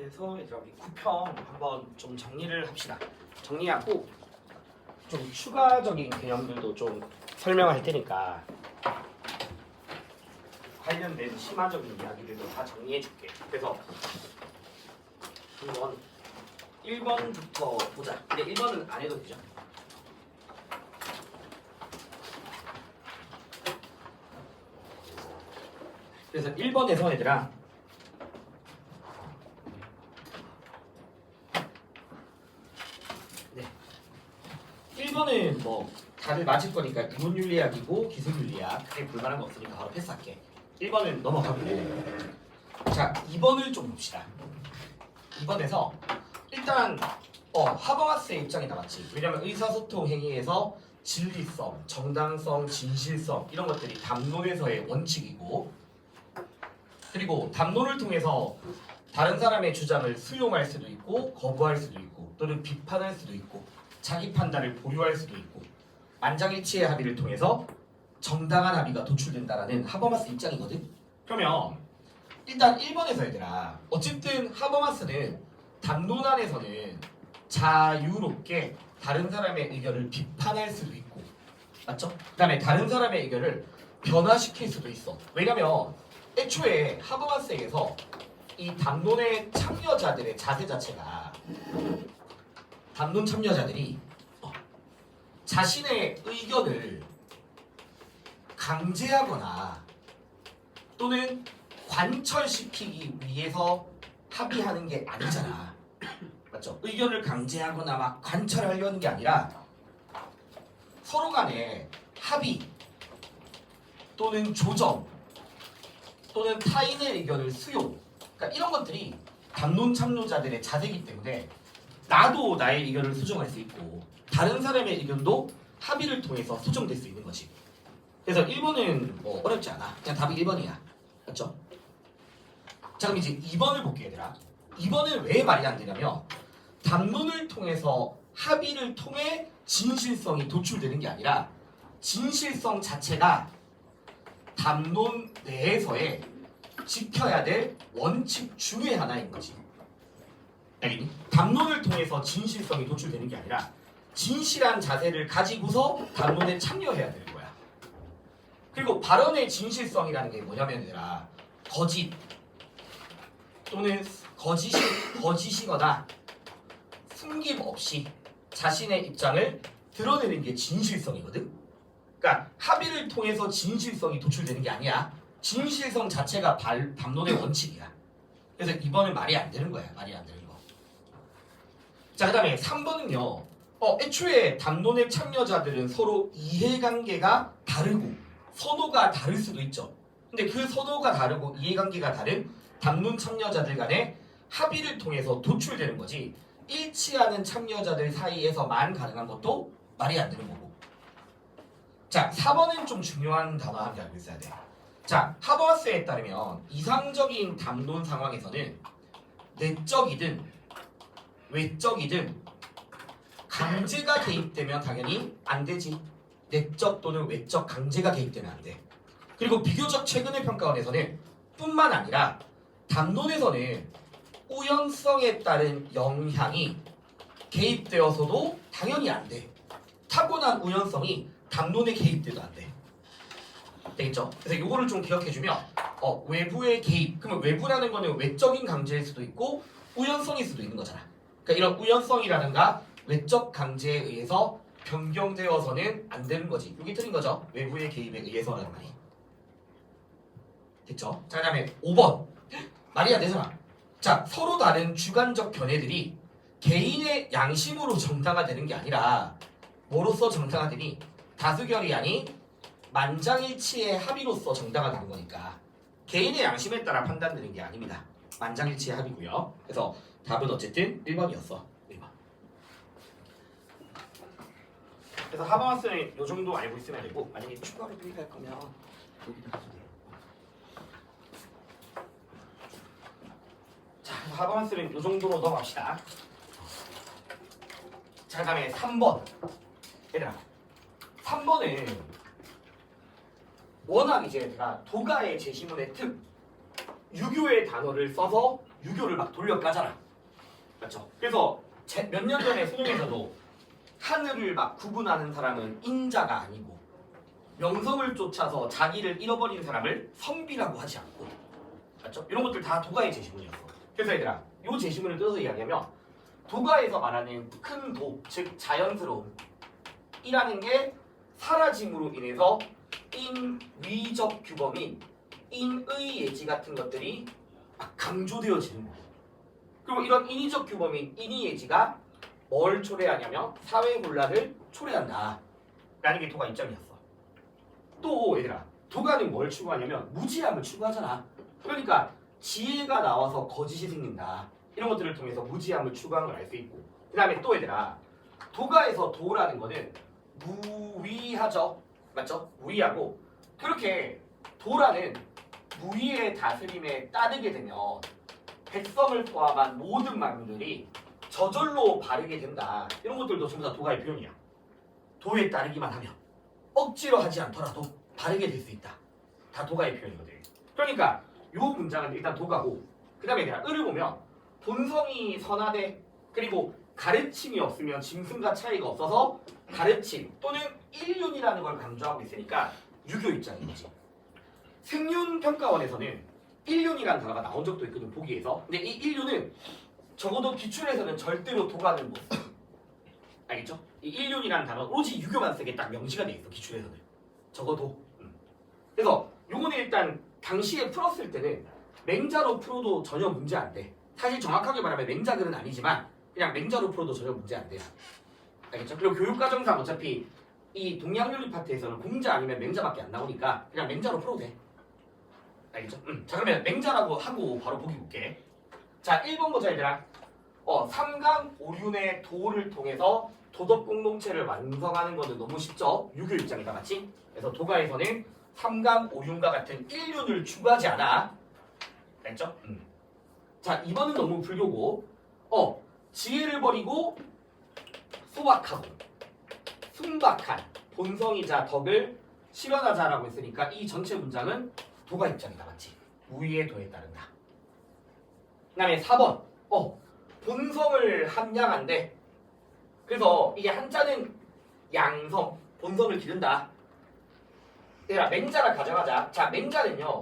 그래서 얘들아 우리 구평 한번 좀 정리를 합시다. 정리하고 좀 추가적인 개념들도 좀 설명할 테니까 관련된 심화적인 이야기들도 다 정리해 줄게. 그래서 한번 1번부터 보자. 근데 1번은 안 해도 되죠? 그래서 1번에서 얘들아 네 1번은 뭐 다들 맞을 거니까 이론윤리학이고 기술윤리학 크게 불만한 거 없으니까 바로 패스할게. 1번은 넘어가고 자 2번을 좀 봅시다. 2번에서 일단 하버마스의 입장이 나왔지. 왜냐면 의사소통 행위에서 진리성, 정당성, 진실성 이런 것들이 담론에서의 원칙이고 그리고 담론을 통해서 다른 사람의 주장을 수용할 수도 있고 거부할 수도 있고 또는 비판할 수도 있고 자기 판단을 보류할 수도 있고 만장일치의 합의를 통해서 정당한 합의가 도출된다라는 하버마스 입장이거든. 그러면 일단 1번에서 얘들아 어쨌든 하버마스는 담론 안에서는 자유롭게 다른 사람의 의견을 비판할 수도 있고 맞죠? 그 다음에 다른 사람의 의견을 변화시킬 수도 있어. 왜냐면 애초에 하버마스에게서 이 담론의 참여자들의 자세 자체가 담론 참여자들이 자신의 의견을 강제하거나 또는 관철시키기 위해서 합의하는 게 아니잖아. 맞죠? 의견을 강제하거나 막 관철하려는 게 아니라 서로 간에 합의 또는 조정 또는 타인의 의견을 수용 그러니까 이런 것들이 담론 참여자들의 자세이기 때문에 나도 나의 의견을 수정할 수 있고 다른 사람의 의견도 합의를 통해서 수정될 수 있는 거지. 그래서 1번은 뭐 어렵지 않아. 그냥 답이 1번이야. 맞죠? 자 그럼 이제 2번을 볼게 얘들아. 2번은 왜 말이 안 되냐면 담론을 통해서 합의를 통해 진실성이 도출되는 게 아니라 진실성 자체가 담론 내에서의 지켜야 될 원칙 중에 하나인 거지. 알겠니? 담론을 통해서 진실성이 도출되는 게 아니라 진실한 자세를 가지고서 담론에 참여해야 되는 거야. 그리고 발언의 진실성이라는 게 뭐냐면 얘들아 거짓 또는 거짓이거나 숨김없이 자신의 입장을 드러내는 게 진실성이거든. 그러니까 합의를 통해서 진실성이 도출되는 게 아니야. 진실성 자체가 담론의 원칙이야. 그래서 2번은 말이 안 되는 거야. 말이 안 되는 거. 자, 그 다음에 3번은요. 애초에 담론의 참여자들은 서로 이해관계가 다르고 선호가 다를 수도 있죠. 근데 그 선호가 다르고 이해관계가 다른 담론 참여자들 간의 합의를 통해서 도출되는 거지 일치하는 참여자들 사이에서만 가능한 것도 말이 안 되는 거고. 자, 4번은 좀 중요한 단어 한 개 알고 있어야 돼. 자, 하버마스에 따르면 이상적인 담론 상황에서는 내적이든 외적이든 강제가 개입되면 당연히 안 되지. 내적 또는 외적 강제가 개입되면 안 돼. 그리고 비교적 최근의 평가원에서는 뿐만 아니라 담론에서는 우연성에 따른 영향이 개입되어서도 당연히 안 돼. 타고난 우연성이 담론에 개입돼도 안 돼. 되겠죠? 그래서 이거를 좀 기억해주면 외부의 개입 그러면 외부라는 거는 외적인 강제일 수도 있고 우연성일 수도 있는 거잖아. 그러니까 이런 우연성이라든가 외적 강제에 의해서 변경되어서는 안 되는 거지. 여기 틀린 거죠? 외부의 개입에 의해서라는 말이. 됐죠? 자, 그 다음에 5번 말이 안 되잖아. 자, 서로 다른 주관적 견해들이 개인의 양심으로 정당화되는 게 아니라 뭐로서 정당화되니? 다수결이 아닌 만장일치의 합의로서 정당화되는 거니까 개인의 양심에 따라 판단되는 게 아닙니다. 만장일치의 합의고요. 그래서 답은 어쨌든 1번이었어. 1번. 그래서 하버마스는 이 정도 알고 있으면 되고 만약에 추가로 필요할 거면 여기다 가도 돼요. 자, 하버마스는 이 정도로 넘어갑시다. 자, 그 다음에 3번. 얘들아, 3번은 워낙 이제 내가 도가의 제시문의 특, 유교의 단어를 써서 유교를 막 돌려까잖아. 맞죠? 그래서 몇 년 전에 수능에서도 하늘을 막 구분하는 사람은 인자가 아니고 명성을 쫓아서 자기를 잃어버린 사람을 선비라고 하지 않고, 맞죠? 이런 것들 다 도가의 제시문이었어. 그래서 얘들아, 이 제시문을 뜯어서 이야기하면 도가에서 말하는 큰 도, 즉 자연스러움 이라는 게 사라짐으로 인해서 인위적 규범인 인의 예지 같은 것들이 막 강조되어지는 거예요. 그리고 이런 인위적 규범인 인의 예지가 뭘 초래하냐면 사회 혼란을 초래한다 라는 게 도가 입장이었어. 또 얘들아, 도가는 뭘 추구하냐면 무지함을 추구하잖아. 그러니까 지혜가 나와서 거짓이 생긴다, 이런 것들을 통해서 무지함을 추구하는 걸 알 수 있고, 그 다음에 또 얘들아, 도가에서 도라는 거는 무위하죠. 맞죠? 무위하고, 그렇게 도라는 무위의 다스림에 따르게 되면 백성을 포함한 모든 만물들이 저절로 바르게 된다, 이런 것들도 전부 다 도가의 표현이야. 도에 따르기만 하면, 억지로 하지 않더라도 바르게 될 수 있다. 다 도가의 표현이거든. 그러니까 요 문장은 일단 도가고, 그 다음에 내가 을을 보면 본성이 선하되, 그리고 가르침이 없으면 짐승과 차이가 없어서 가르침 또는 일륜이라는 걸 강조하고 있으니까 유교 입장인 거지. 생륜평가원에서는 일륜이라는 단어가 나온 적도 있거든, 보기에서. 근데 이 일륜은 적어도 기출에서는 절대로 도가는 못 써. 알겠죠? 이 일륜이라는 단어 오로지 유교만 쓰게 딱 명시가 돼 있어, 기출에서는. 적어도. 그래서 요거는 일단 당시에 풀었을 때는 맹자로 풀어도 전혀 문제 안 돼. 사실 정확하게 말하면 맹자글은 아니지만 그냥 맹자로 풀어도 전혀 문제 안 돼. 알겠죠? 그리고 교육과정상 어차피 이 동양윤리 파트에서는 공자 아니면 맹자밖에 안 나오니까 그냥 맹자로 풀어도 돼. 알겠죠? 자, 그러면 맹자라고 하고 바로 보기 볼게. 자, 1번 보자 얘들아. 삼강 오륜의 도를 통해서 도덕 공동체를 완성하는 것은 너무 쉽죠? 유교 입장이다, 맞지? 그래서 도가에서는 삼강 오륜과 같은 일륜을 추구하지 않아. 알겠죠? 자, 2번은 너무 불교고, 지혜를 버리고 소박하고 순박한 본성이자 덕을 실현하자라고 했으니까 이 전체 문장은 도가 입장이다, 맞지? 무위의 도에 따른다. 그 다음에 4번, 본성을 함량한데, 그래서 이게 한자는 양성, 본성을 기른다. 얘들아, 맹자라 가져가자. 자, 맹자는요,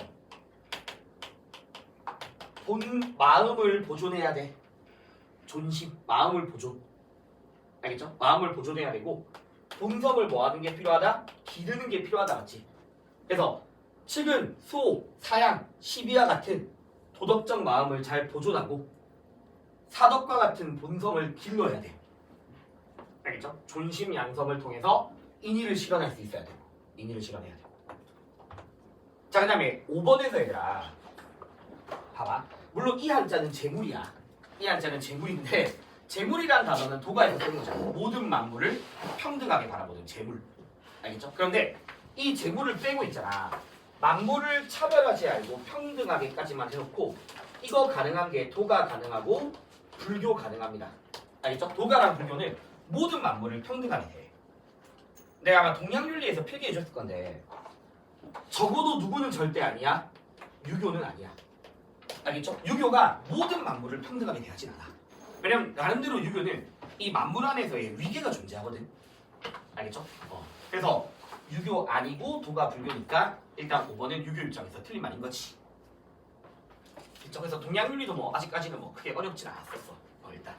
본 마음을 보존해야 돼. 존심, 마음을 보존. 알겠죠? 마음을 보존해야 되고, 본성을 뭐 하는 게 필요하다? 기르는 게 필요하다, 맞지? 그래서 측은 소, 사양, 시비와 같은 도덕적 마음을 잘 보존하고 사덕과 같은 본성을 길러야 돼. 알겠죠? 존심 양성을 통해서 인의를 실현할 수 있어야 되고, 인의를 실현해야 되고. 자, 그 다음에 5번에서 얘들아, 봐봐. 물론 이 한자는 재물이야. 이 한자는 재물인데, 재물이라는 단어는 도가에서 쓰는 거잖아. 모든 만물을 평등하게 바라보는 재물. 알겠죠? 그런데 이 재물을 빼고 있잖아. 만물을 차별하지 않고 평등하게까지만 해놓고, 이거 가능한 게 도가 가능하고 불교 가능합니다. 알겠죠? 도가랑 불교는 모든 만물을 평등하게 해. 내가 아마 동양윤리에서 필기해 줬을 건데, 적어도 누구는 절대 아니야, 유교는 아니야. 알겠죠? 유교가 모든 만물을 평등하게 대하진 않아. 왜냐면 나름대로 유교는 이 만물 안에서의 위계가 존재하거든. 알겠죠? 그래서 유교 아니고 도가 불교니까 일단 5번은 유교 입장에서 틀린 말인 거지. 그렇죠? 그래서 동양윤리도 뭐 아직까지는 뭐 크게 어렵진 않았었어. 일단.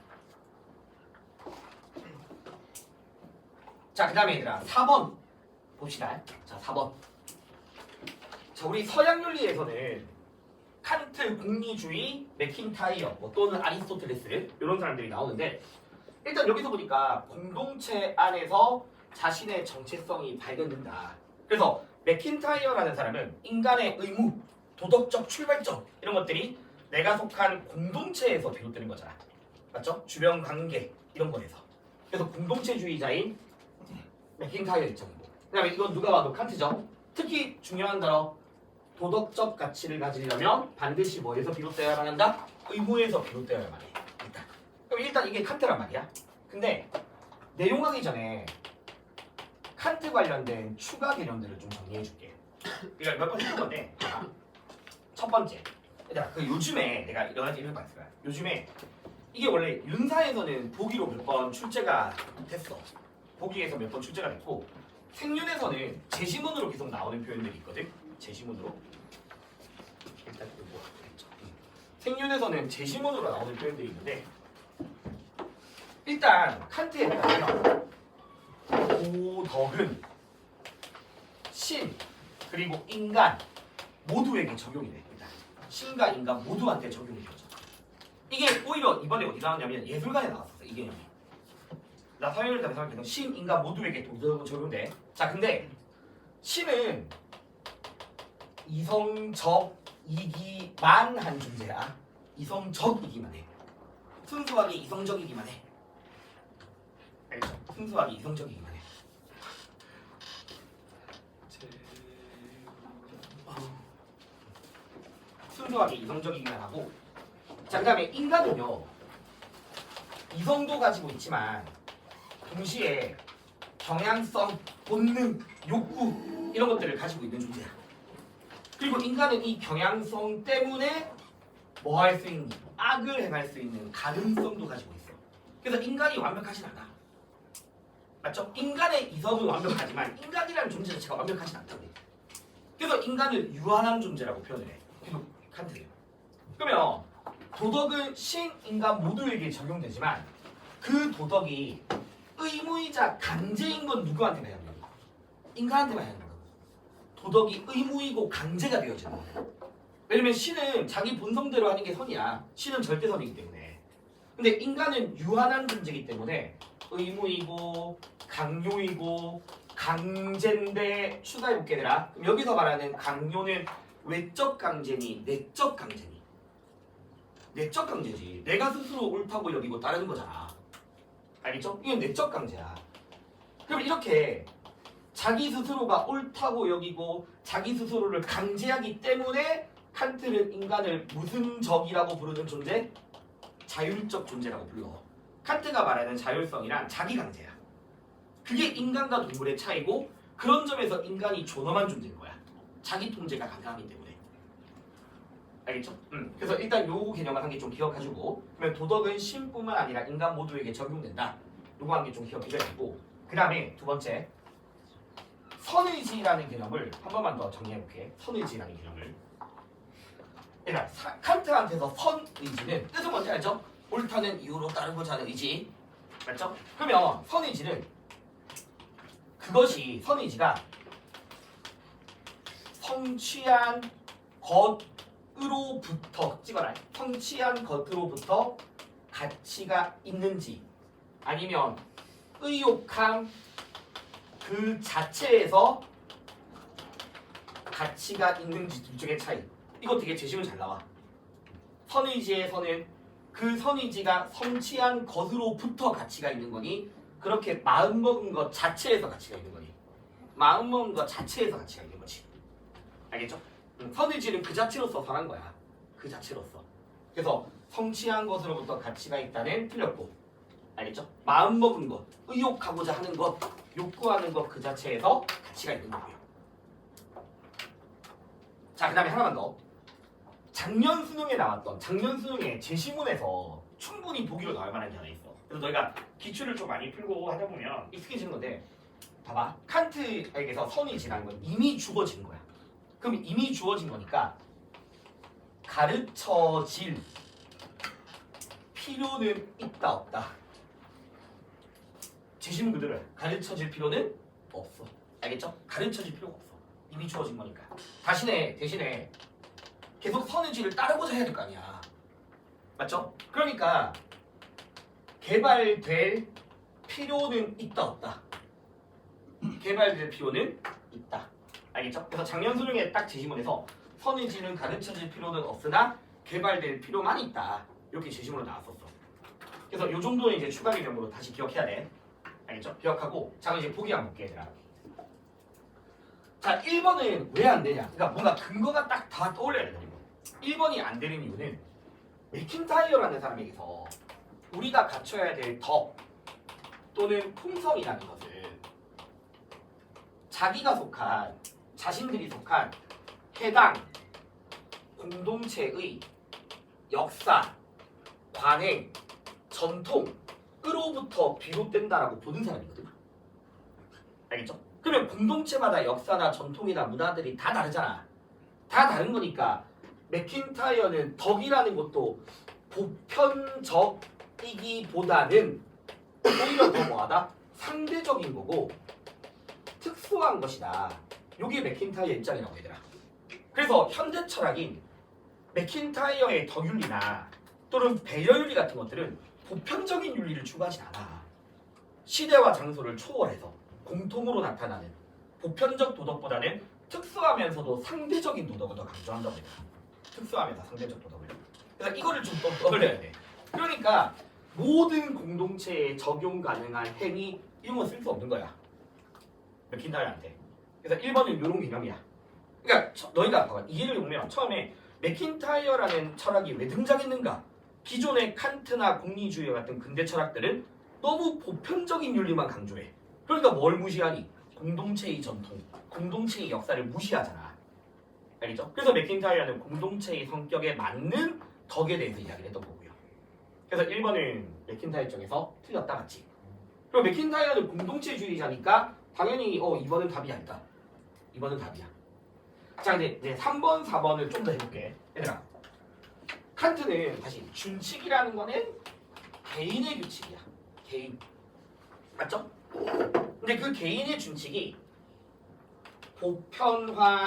자, 그 다음에 얘들아 4번 봅시다. 자, 4번. 자, 우리 서양윤리에서는 칸트, 공리주의, 맥킨타이어 또는 아리스토텔레스 이런 사람들이 나오는데, 일단 여기서 보니까 공동체 안에서 자신의 정체성이 발견된다. 그래서 맥킨타이어라는 사람은 인간의 의무, 도덕적 출발점 이런 것들이 내가 속한 공동체에서 비롯되는 거잖아. 맞죠? 주변 관계 이런 거에서. 그래서 공동체주의자인 맥킨타이어 입장이고, 그 다음에 이건 누가 봐도 칸트죠. 특히 중요한 단어, 도덕적 가치를 가지려면 반드시 뭐에서 비롯되어야만 한다? 의무에서 비롯되어야만 해. 그럼 일단 이게 칸트란 말이야. 근데 내용하기 전에 칸트 관련된 추가 개념들을 좀 정리해 줄게. 이걸 몇 번 했던 건데, 첫 번째, 자, 그 요즘에 내가 여러 가지 이런 거 봤을 거야. 요즘에 이게 원래 윤사에서는 보기로 몇 번 출제가 됐어. 보기에서 몇 번 출제가 됐고 생윤에서는 제시문으로 계속 나오는 표현들이 있거든. 제시문으로. 일단 이거 뭐 했죠? 생윤에서는 제시문으로 나오는 표현들이 있는데 일단 칸트에 따르면 도덕은 신 그리고 인간 모두에게 적용이 돼. 일단 신과 인간 모두한테 적용이 되죠. 이게 오히려 이번에 어디 나왔냐면 예술가에 나왔었어. 이 개념이. 나 사회를 다해 생각해도 신, 인간 모두에게 도덕은 적용돼. 자, 근데 신은 이성적이기만 한 존재야. 이성적이기만 해. 순수하게 이성적이기만 해. 알겠죠? 순수하게 이성적이기만 해. 순수하게 이성적이기만 하고 자, 그 다음에 인간은요 이성도 가지고 있지만 동시에 경향성, 본능, 욕구 이런 것들을 가지고 있는 존재야. 그리고 인간은 이 경향성 때문에 뭐 할 수 있는 악을 행할 수 있는 가능성도 가지고 있어. 그래서 인간이 완벽하진 않아. 맞죠? 인간의 이성은 완벽하지만 인간이라는 존재 자체가 완벽하진 않다고. 그래서 인간은 유한한 존재라고 표현을 해. 계속 칸트는. 그러면 도덕은 신, 인간 모두에게 적용되지만 그 도덕이 의무이자 강제인 건 누구한테만 해야 된다고? 인간한테만 해야 된다고. 도덕이 의무이고 강제가 되어지는 거예요. 왜냐면 신은 자기 본성대로 하는 게 선이야. 신은 절대선이기 때문에. 근데 인간은 유한한 존재이기 때문에 의무이고 강요이고 강제인데 추가해볼게 얘들아. 그럼 여기서 말하는 강요는 외적 강제니 내적 강제니? 내적 강제지. 내가 스스로 옳다고 여기고 따르는 거잖아. 알겠죠? 이건 내적 강제야. 그럼 이렇게 자기 스스로가 옳다고 여기고 자기 스스로를 강제하기 때문에 칸트는 인간을 무슨 적이라고 부르는 존재? 자율적 존재라고 불러. 칸트가 말하는 자율성이란 자기 강제야. 그게 인간과 동물의 차이고 그런 점에서 인간이 존엄한 존재인 거야. 자기 통제가 가능하기 때문에. 알겠죠? 그래서 일단 요 개념을 한 개 좀 기억해주고 그러면 도덕은 신뿐만 아니라 인간 모두에게 적용된다. 요거 한 개 좀 기억해줘야겠고 그 다음에 두 번째 선의지라는 개념을 한 번만 더 정리해볼게. 선의지라는 개념을 그러니까 칸트한테서 선의지는 뜻은 뭔지 알죠? 옳다는 이유로 따르고자 하는 의지 맞죠? 그러면 선의지는 그것이 선의지가 성취한 것으로부터 찍어라. 성취한 것으로부터 가치가 있는지 아니면 의욕함 그 자체에서 가치가 있는지 둘 중의 차이. 이거 되게 제시문 잘 나와. 선의지의 선은 그 선의지가 성취한 것으로부터 가치가 있는 거니 그렇게 마음먹은 것 자체에서 가치가 있는 거니 마음먹은 것 자체에서 가치가 있는 거지. 알겠죠? 선의지는 그 자체로서 선한 거야. 그 자체로서. 그래서 성취한 것으로부터 가치가 있다는 틀렸고 알겠죠? 마음먹은 것, 의욕하고자 하는 것, 욕구하는 것 그 자체에서 가치가 있는 거고요. 자, 그 다음에 하나만 더. 작년 수능에 나왔던 작년 수능에 제시문에서 충분히 보기로 나올 만한 게 하나 있어. 그래서 너희가 기출을 좀 많이 풀고 하다 보면 익숙해지는 건데 봐봐. 칸트에게서 선의지라는 건 이미 주어진 거야. 그럼 이미 주어진 거니까 가르쳐질 필요는 있다 없다. 제시문 그대로야. 가르쳐질 필요는 없어. 알겠죠? 가르쳐질 필요가 없어. 이미 주어진 거니까. 대신에 계속 선의지를 따르고자 해야 될 거 아니야. 맞죠? 그러니까 개발될 필요는 있다 없다. 개발될 필요는 있다. 알겠죠? 그래서 작년 수능에 딱 제시문에서 선의지는 가르쳐질 필요는 없으나 개발될 필요만 있다. 이렇게 제시문으로 나왔었어. 그래서 이 정도는 이제 추가 개념으로 다시 기억해야 돼. 알겠죠? 기억하고 자 이제 보기 한번 볼게 얘들아. 자 1번은 왜 안 되냐? 그러니까 뭔가 근거가 딱 다 떠올려야 돼. 1번이 안 되는 이유는 맥킨타이어라는 사람에게서 우리가 갖춰야 될 덕 또는 품성이라는 것을 자기가 속한 자신들이 속한 해당 공동체의 역사, 관행, 전통으로부터 비롯된다라고 보는 사람이거든. 알겠죠? 그러면 공동체마다 역사나 전통이나 문화들이 다 다르잖아. 다 다른 거니까 맥킨타이어는 덕이라는 것도 보편적이기보다는 오히려 더 뭐하다? 상대적인 거고 특수한 것이다. 요게 맥킨타이어 입장이라고 얘들아. 그래서 현대 철학인 맥킨타이어의 덕윤리나 또는 배려윤리 같은 것들은 보편적인 윤리를 추구하지 않아. 시대와 장소를 초월해서 공통으로 나타나는 보편적 도덕보다는 특수하면서도 상대적인 도덕을 더 강조한다고 해요. 특수하면서 상대적 도덕을. 그래서 이거를 좀 떠올려야 돼. 그러니까 모든 공동체에 적용 가능한 행위 이런 건 쓸 수 없는 거야. 맥킨타이어한테. 그래서 1번은 이런 개념이야. 그러니까 너희가 봐봐. 이해를 보면 처음에 맥킨타이어라는 철학이 왜 등장했는가? 기존의 칸트나 공리주의 같은 근대 철학들은 너무 보편적인 윤리만 강조해. 그러니까 뭘 무시하니? 공동체의 전통, 공동체의 역사를 무시하잖아. 알겠죠? 그래서 맥킨타이어는 공동체의 성격에 맞는 덕에 대해서 이야기를 했던 거고요. 그래서 1번은 맥킨타이어 쪽에서 틀렸다 맞지? 그리고 맥킨타이어는 공동체주의자니까 당연히 2번은 답이 아니다. 2번은 답이야. 자, 근데 이제 3번, 4번을 좀 더 해볼게. 얘들아, 칸트는 다시 준칙이라는 거는 개인의 규칙이야. 개인. 맞죠? 근데 그 개인의 준칙이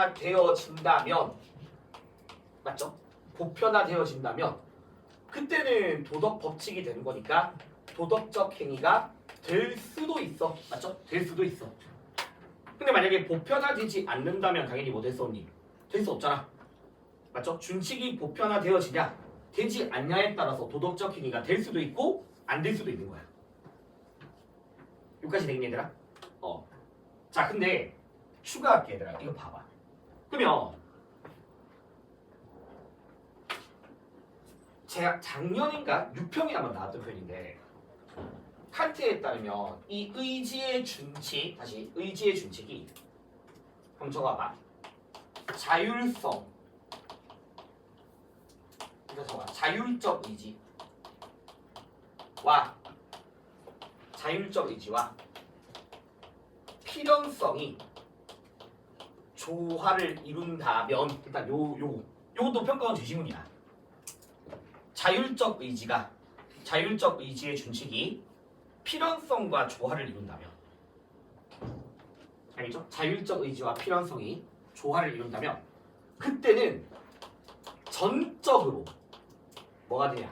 보편화되어진다면, 맞죠? 보편화되어진다면 그때는 도덕 법칙이 되는 거니까 도덕적 행위가 될 수도 있어. 맞죠? 될 수도 있어. 근데 만약에 보편화되지 않는다면 당연히 뭐 될 수 없니? 될 수 없잖아. 맞죠? 준칙이 보편화되어지냐 되지 않냐에 따라서 도덕적 행위가 될 수도 있고 안 될 수도 있는 거야. 여기까지 되겠니 얘들아? 자, 근데 추가할게 얘들아. 이거 봐봐. 그러면 제가 작년인가 6평에 한번 나왔던 표현인데 칸트에 따르면 이 의지의 준칙, 다시 의지의 준칙이 한번 적어봐. 자율성, 그래서 적어봐. 자율적 의지와 필연성이 조화를 이룬다면 일단 요것도 평가원 제시문이야. 자율적 의지의 준칙이 필연성과 조화를 이룬다면, 알겠죠? 자율적 의지와 필연성이 조화를 이룬다면 그때는 전적으로 뭐가 되냐?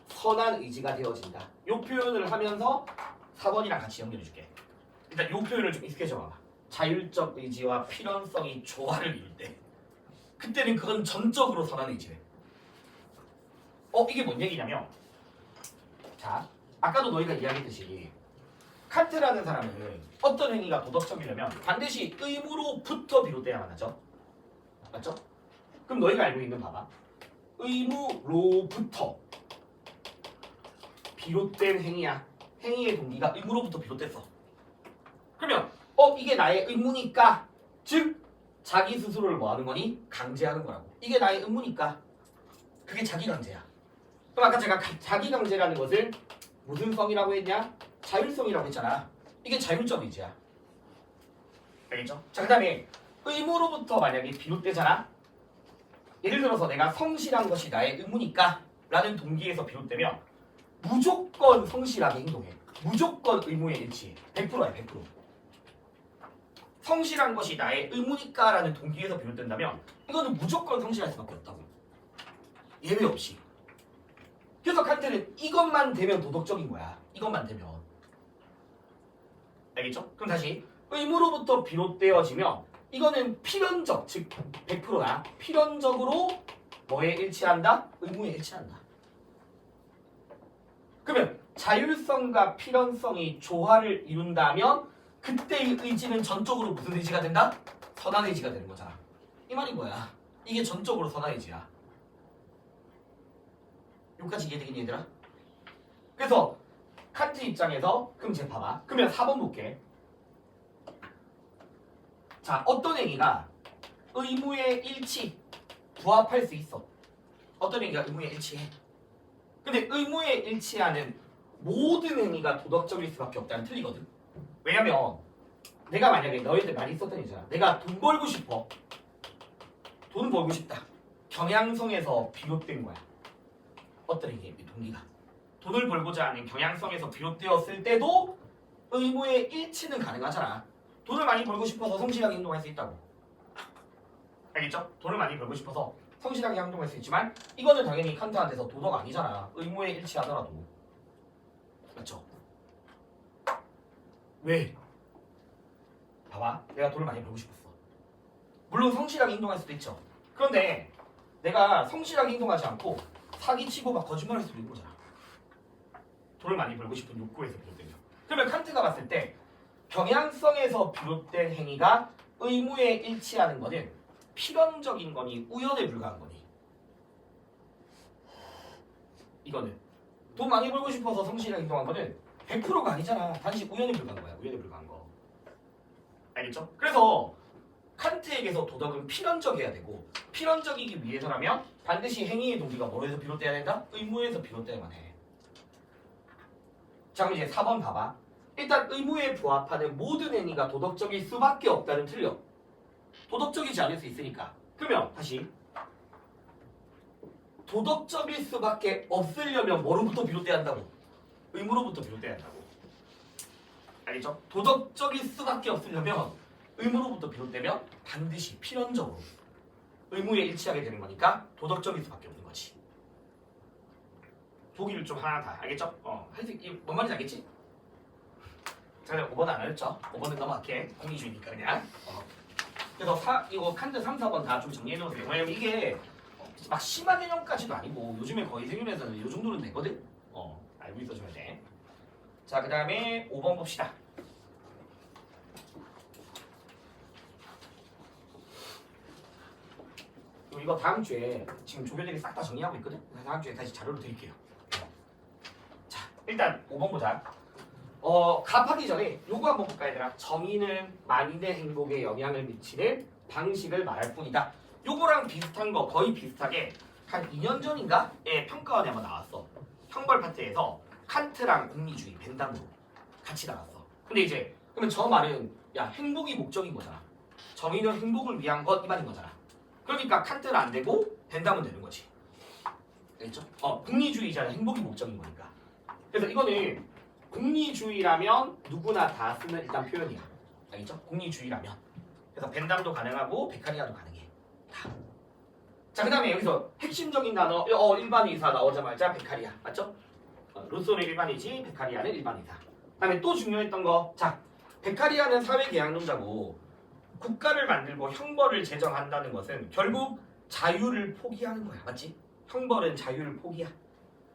선한 의지가 되어진다. 요 표현을 하면서 4번이랑 같이 연결해줄게. 일단 요 표현을 좀 익숙해져 봐봐. 자율적 의지와 필연성이 조화를 이룰 때 그때는 그건 전적으로 선한 의지래. 이게 뭔 얘기냐면, 자, 아까도 너희가 이야기했듯이 칸트라는 사람은 어떤 행위가 도덕적이려면 반드시 의무로부터 비롯돼야만 하죠. 맞죠? 그럼 너희가 알고 있는 봐봐. 의무로부터 비롯된 행위야. 행위의 동기가 의무로부터 비롯됐어. 그러면 이게 나의 의무니까, 즉 자기 스스로를 뭐 하는 거니? 강제하는 거라고. 이게 나의 의무니까 그게 자기 강제야. 그럼 아까 제가 자기 강제라는 것을 무슨 성이라고 했냐? 자율성이라고 했잖아. 이게 자율적 의지야. 알겠죠? 자, 그 다음에 의무로부터 만약에 비롯되잖아. 예를 들어서 내가 성실한 것이 나의 의무니까 라는 동기에서 비롯되면 무조건 성실하게 행동해. 무조건 의무에 일치해. 100%야 100%. 성실한 것이 나의 의무니까 라는 동기에서 비롯된다면 이거는 무조건 성실할 수밖에 없다고. 예외 없이. 그래서 칸트는 이것만 되면 도덕적인 거야. 이것만 되면. 알겠죠? 그럼 다시 의무로부터 비롯되어지면 이거는 필연적, 즉 100%야. 필연적으로 뭐에 일치한다? 의무에 일치한다. 그러면 자율성과 필연성이 조화를 이룬다면 그때의 의지는 전적으로 무슨 의지가 된다? 선한 의지가 되는 거잖아. 이 말이 뭐야? 이게 전적으로 선한 의지야. 여기까지 이해되겠니 얘들아? 그래서 칸트 입장에서 그럼 쟤 봐봐. 그러면 4번 볼게. 자, 어떤 행위가 의무의 일치 부합할 수 있어? 어떤 행위가 의무에 일치해. 근데 의무에 일치하는 모든 행위가 도덕적일 수밖에 없다는 틀리거든. 왜냐면 내가 만약에 너희들 많이 썼던 얘기잖아. 내가 돈 벌고 싶어. 돈 벌고 싶다. 경향성에서 비롯된 거야. 어떤 행위의 동기가. 돈을 벌고자 하는 경향성에서 비롯되었을 때도 의무의 일치는 가능하잖아. 돈을 많이 벌고 싶어서 성실하게 행동할 수 있다고. 알겠죠? 돈을 많이 벌고 싶어서 성실하게 행동할 수 있지만 이거는 당연히 칸트한테서 도덕 아니잖아. 의무에 일치하더라도. 맞죠? 왜? 봐봐. 내가 돈을 많이 벌고 싶었어. 물론 성실하게 행동할 수도 있죠. 그런데 내가 성실하게 행동하지 않고 사기치고 막 거짓말할 수도 있는 거잖아. 돈을 많이 벌고 싶은 욕구에서 비롯되면. 그러면 칸트가 봤을 때 경향성에서 비롯된 행위가 의무에 일치하는 거는 필연적인 거니 우연에 불과한 거니. 이거는 돈 많이 벌고 싶어서 성실하게 행동한 거는 100%가 아니잖아. 단지 우연에 불과한 거야. 우연에 불과한 거. 알겠죠? 그래서 칸트에게서 도덕은 필연적이어야 되고 필연적이기 위해서라면 반드시 행위의 동기가 뭐에서 비롯돼야 된다? 의무에서 비롯돼야만 해. 자 그럼 이제 4번 봐봐. 일단 의무에 부합하는 모든 행위가 도덕적일 수밖에 없다는 틀려. 도덕적이지 않을 수 있으니까. 그러면 다시 도덕적일 수밖에 없으려면 뭐로부터 비롯돼야 한다고? 의무로부터 비롯돼야 한다고. 알겠죠? 도덕적일 수밖에 없으려면 의무로부터 비롯되면 반드시 필연적으로 의무에 일치하게 되는 거니까 도덕적일 수밖에 없는 거지. 보기를 좀 하나 다 알겠죠? 하여튼 뭔 말인지 알겠지? 제가 5번 안 알렸죠? 5번은 넘어갈게. 공리주의니까 그냥. 그래서 이거 칸트 3, 4번 다 좀 정리해 놓으세요. 왜냐면 이게 막 심한 개념까지도 아니고 요즘에 거의 생윤에서는 이 정도는 되거든? 알고 있어줘야 돼. 자, 그 다음에 5번 봅시다. 이거 다음 주에 지금 조별들이 싹 다 정리하고 있거든? 다음 주에 다시 자료를 드릴게요. 자, 일단 5번 보자. 갑하기 전에 요거 한번 볼까 얘들아. 정의는 만인의 행복에 영향을 미치는 방식을 말할 뿐이다. 요거랑 비슷한 거 거의 비슷하게 한 2년 전인가에 평가원에 한번 나왔어. 형벌 파트에서 칸트랑 공리주의 벤담으로 같이 나왔어. 근데 이제 그러면 저 말은 야 행복이 목적인 거잖아. 정의는 행복을 위한 것 이 말인 거잖아. 그러니까 칸트는 안 되고 벤담은 되는 거지. 알겠죠? 공리주의자는 행복이 목적인 거니까. 그래서 이거는 공리주의라면 누구나 다 쓰는 일단 표현이야. 알겠죠? 공리주의라면. 그래서 벤담도 가능하고 베카리아도 가능해. 다. 자, 그 다음에 여기서 핵심적인 단어 일반의사 나오자마자 베카리아. 맞죠? 루소는 일반이지 베카리아는 일반의사. 그 다음에 또 중요했던 거. 자, 베카리아는 사회계약론자고 국가를 만들고 형벌을 제정한다는 것은 결국 자유를 포기하는 거야. 맞지? 형벌은 자유를 포기야.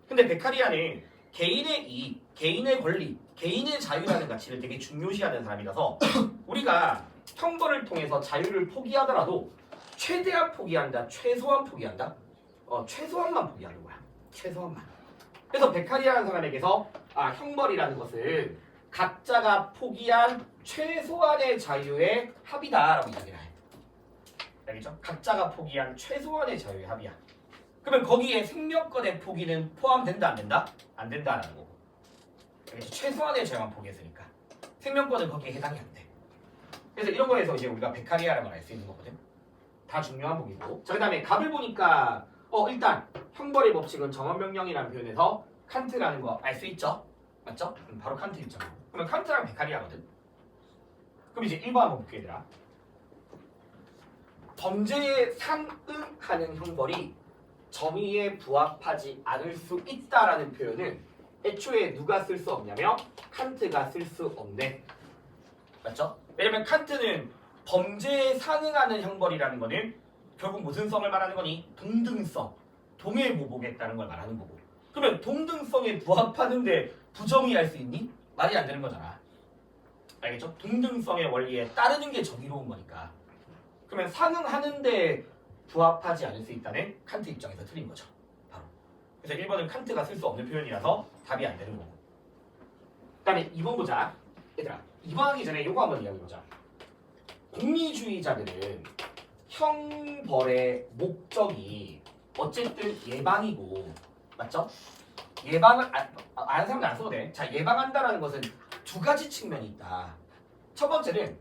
근데 베카리아는 개인의 이익, 개인의 권리, 개인의 자유라는 가치를 되게 중요시하는 사람이라서 우리가 형벌을 통해서 자유를 포기하더라도 최대한 포기한다, 최소한 포기한다. 최소한만 포기하는 거야. 최소한만. 그래서 베카리아라는 사람에게서 형벌이라는 것은 각자가 포기한 최소한의 자유의 합이다라고 이야기를 해. 알겠죠? 각자가 포기한 최소한의 자유의 합이야. 그러면 거기에 생명권의 포기는 포함된다 안 된다? 안 된다라는 거고. 알겠죠? 최소한의 자유만 포기했으니까 생명권은 거기에 해당이 안 돼. 그래서 이런 거에서 이제 우리가 베카리아라고 알 수 있는 거거든. 다 중요한 부분이고. 자, 그다음에 갑을 보니까 일단 형벌의 법칙은 정언명령이라는 표현에서 칸트라는 거 알 수 있죠? 맞죠? 바로 칸트 입장. 그러면 칸트랑 베카리아거든. 그럼 이제 1번 한번 볼게 얘들아. 범죄에 상응하는 형벌이 정의에 부합하지 않을 수 있다라는 표현은 애초에 누가 쓸 수 없냐면 칸트가 쓸 수 없네. 맞죠? 왜냐면 칸트는 범죄에 상응하는 형벌이라는 거는 결국 무슨 성을 말하는 거니? 동등성, 동일모복했다는 걸 말하는 거고. 그러면 동등성에 부합하는데 부정의할 수 있니? 말이 안 되는 거잖아. 알겠죠? 동등성의 원리에 따르는 게 정의로운 거니까. 그러면 상응하는데 부합하지 않을 수 있다는 칸트 입장에서 틀린 거죠. 바로. 그래서 1번은 칸트가 쓸 수 없는 표현이라서 답이 안 되는 거고. 그 다음에 2번 보자. 얘들아 2번 하기 전에 이거 한번 이야기해보자. 공리주의자들은 형벌의 목적이 어쨌든 예방이고 맞죠? 예방을 아는 사람들 안 써도 돼. 자, 예방한다라는 것은 두 가지 측면이 있다. 첫 번째는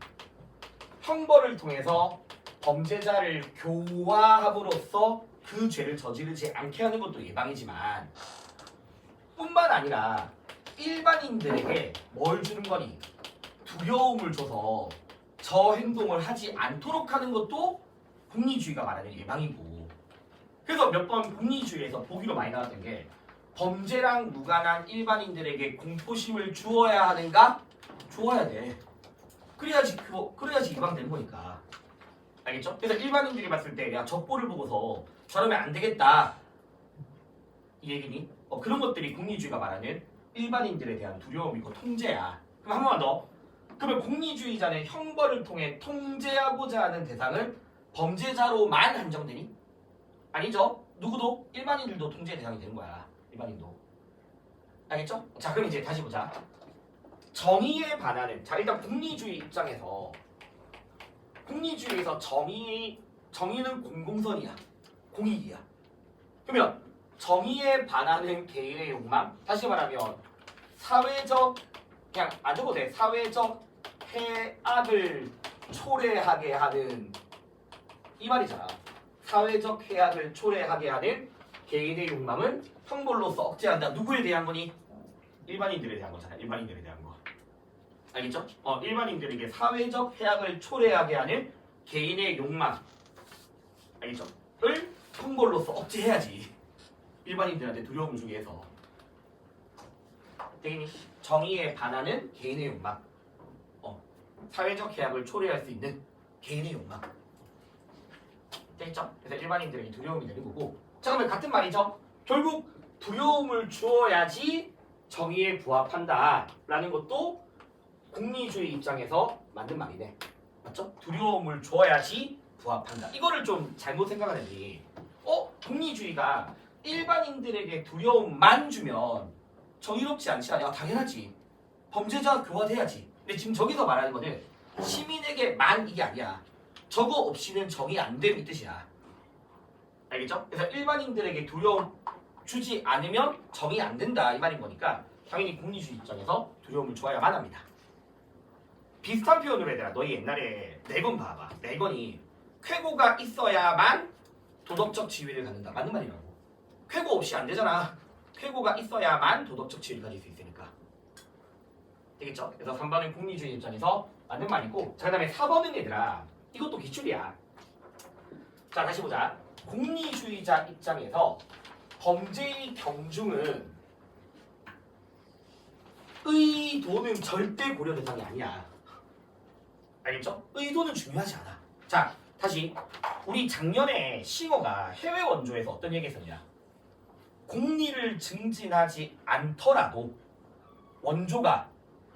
형벌을 통해서 범죄자를 교화함으로써 그 죄를 저지르지 않게 하는 것도 예방이지만 뿐만 아니라 일반인들에게 뭘 주는 거니? 두려움을 줘서 저 행동을 하지 않도록 하는 것도 공리주의가 말하는 예방이고, 그래서 몇 번 공리주의에서 보기로 많이 나왔던 게 범죄랑 무관한 일반인들에게 공포심을 주어야 하는가? 주어야 돼. 그래야지 예방되는 거니까. 알겠죠? 그래서 일반인들이 봤을 때 야, 적보를 보고서 저러면 안 되겠다 이 얘기니? 그런 것들이 공리주의가 말하는 일반인들에 대한 두려움이고 통제야. 그럼 한 번만 더. 그러면 공리주의자는 형벌을 통해 통제하고자 하는 대상을 범죄자로만 한정되니? 아니죠. 누구도 일반인들도 통제 대상이 되는 거야. 일반인도. 알겠죠? 자, 그럼 이제 다시 보자. 정의에 반하는, 자 일단 공리주의 입장에서 정의는 공공선이야. 공익이야. 그러면 정의에 반하는 개인의 욕망, 다시 말하면 사회적, 그냥 안 적어도 돼. 사회적 해악을 초래하게 하는 이 말이잖아. 사회적 해악을 초래하게 하는 개인의 욕망은 형벌로서 억제한다. 누구에 대한 거니? 일반인들에 대한 거잖아. 일반인들에 대한 거. 알겠죠? 일반인들에게 사회적 해악을 초래하게 하는 개인의 욕망, 알겠죠? 을 형벌로서 억제해야지. 일반인들한테 두려움을 주기 위해서. 되겠니? 정의에 반하는 개인의 욕망, 사회적 해악을 초래할 수 있는 개인의 욕망. 되겠죠? 그래서 일반인들에게 두려움이 되는 거고. 자, 그러면 같은 말이죠? 결국 두려움을 주어야지 정의에 부합한다라는 것도 공리주의 입장에서 맞는 말이네. 맞죠? 두려움을 줘야지 부합한다. 이거를 좀 잘못 생각하는지. 공리주의가 일반인들에게 두려움만 주면 정의롭지 않지 않냐? 당연하지. 범죄자 교화돼야지. 근데 지금 저기서 말하는 거는 시민에게만 이게 아니야. 저거 없이는 정의 안 됨 이 뜻이야. 알겠죠? 그래서 일반인들에게 두려움 주지 않으면 정의 안 된다 이 말인 거니까 당연히 공리주의 입장에서 두려움을 줘야만 합니다. 비슷한 표현으로 얘들아, 너희 옛날에 내건 봐봐. 내건이 쾌고가 있어야만 도덕적 지위를 갖는다. 맞는 말이라고. 쾌고 없이 안 되잖아. 쾌고가 있어야만 도덕적 지위를 가질 수 있으니까. 되겠죠? 그래서 3번은 공리주의 입장에서 맞는 말이고, 자, 그 다음에 4번은 얘들아, 이것도 기출이야. 자, 다시 보자. 공리주의자 입장에서 범죄의 경중은 의도는 절대 고려 대상이 아니야. 알겠죠? 의도는 중요하지 않아. 자, 다시 우리 작년에 싱어가 해외 원조에서 어떤 얘기 했었냐? 공리를 증진하지 않더라도 원조가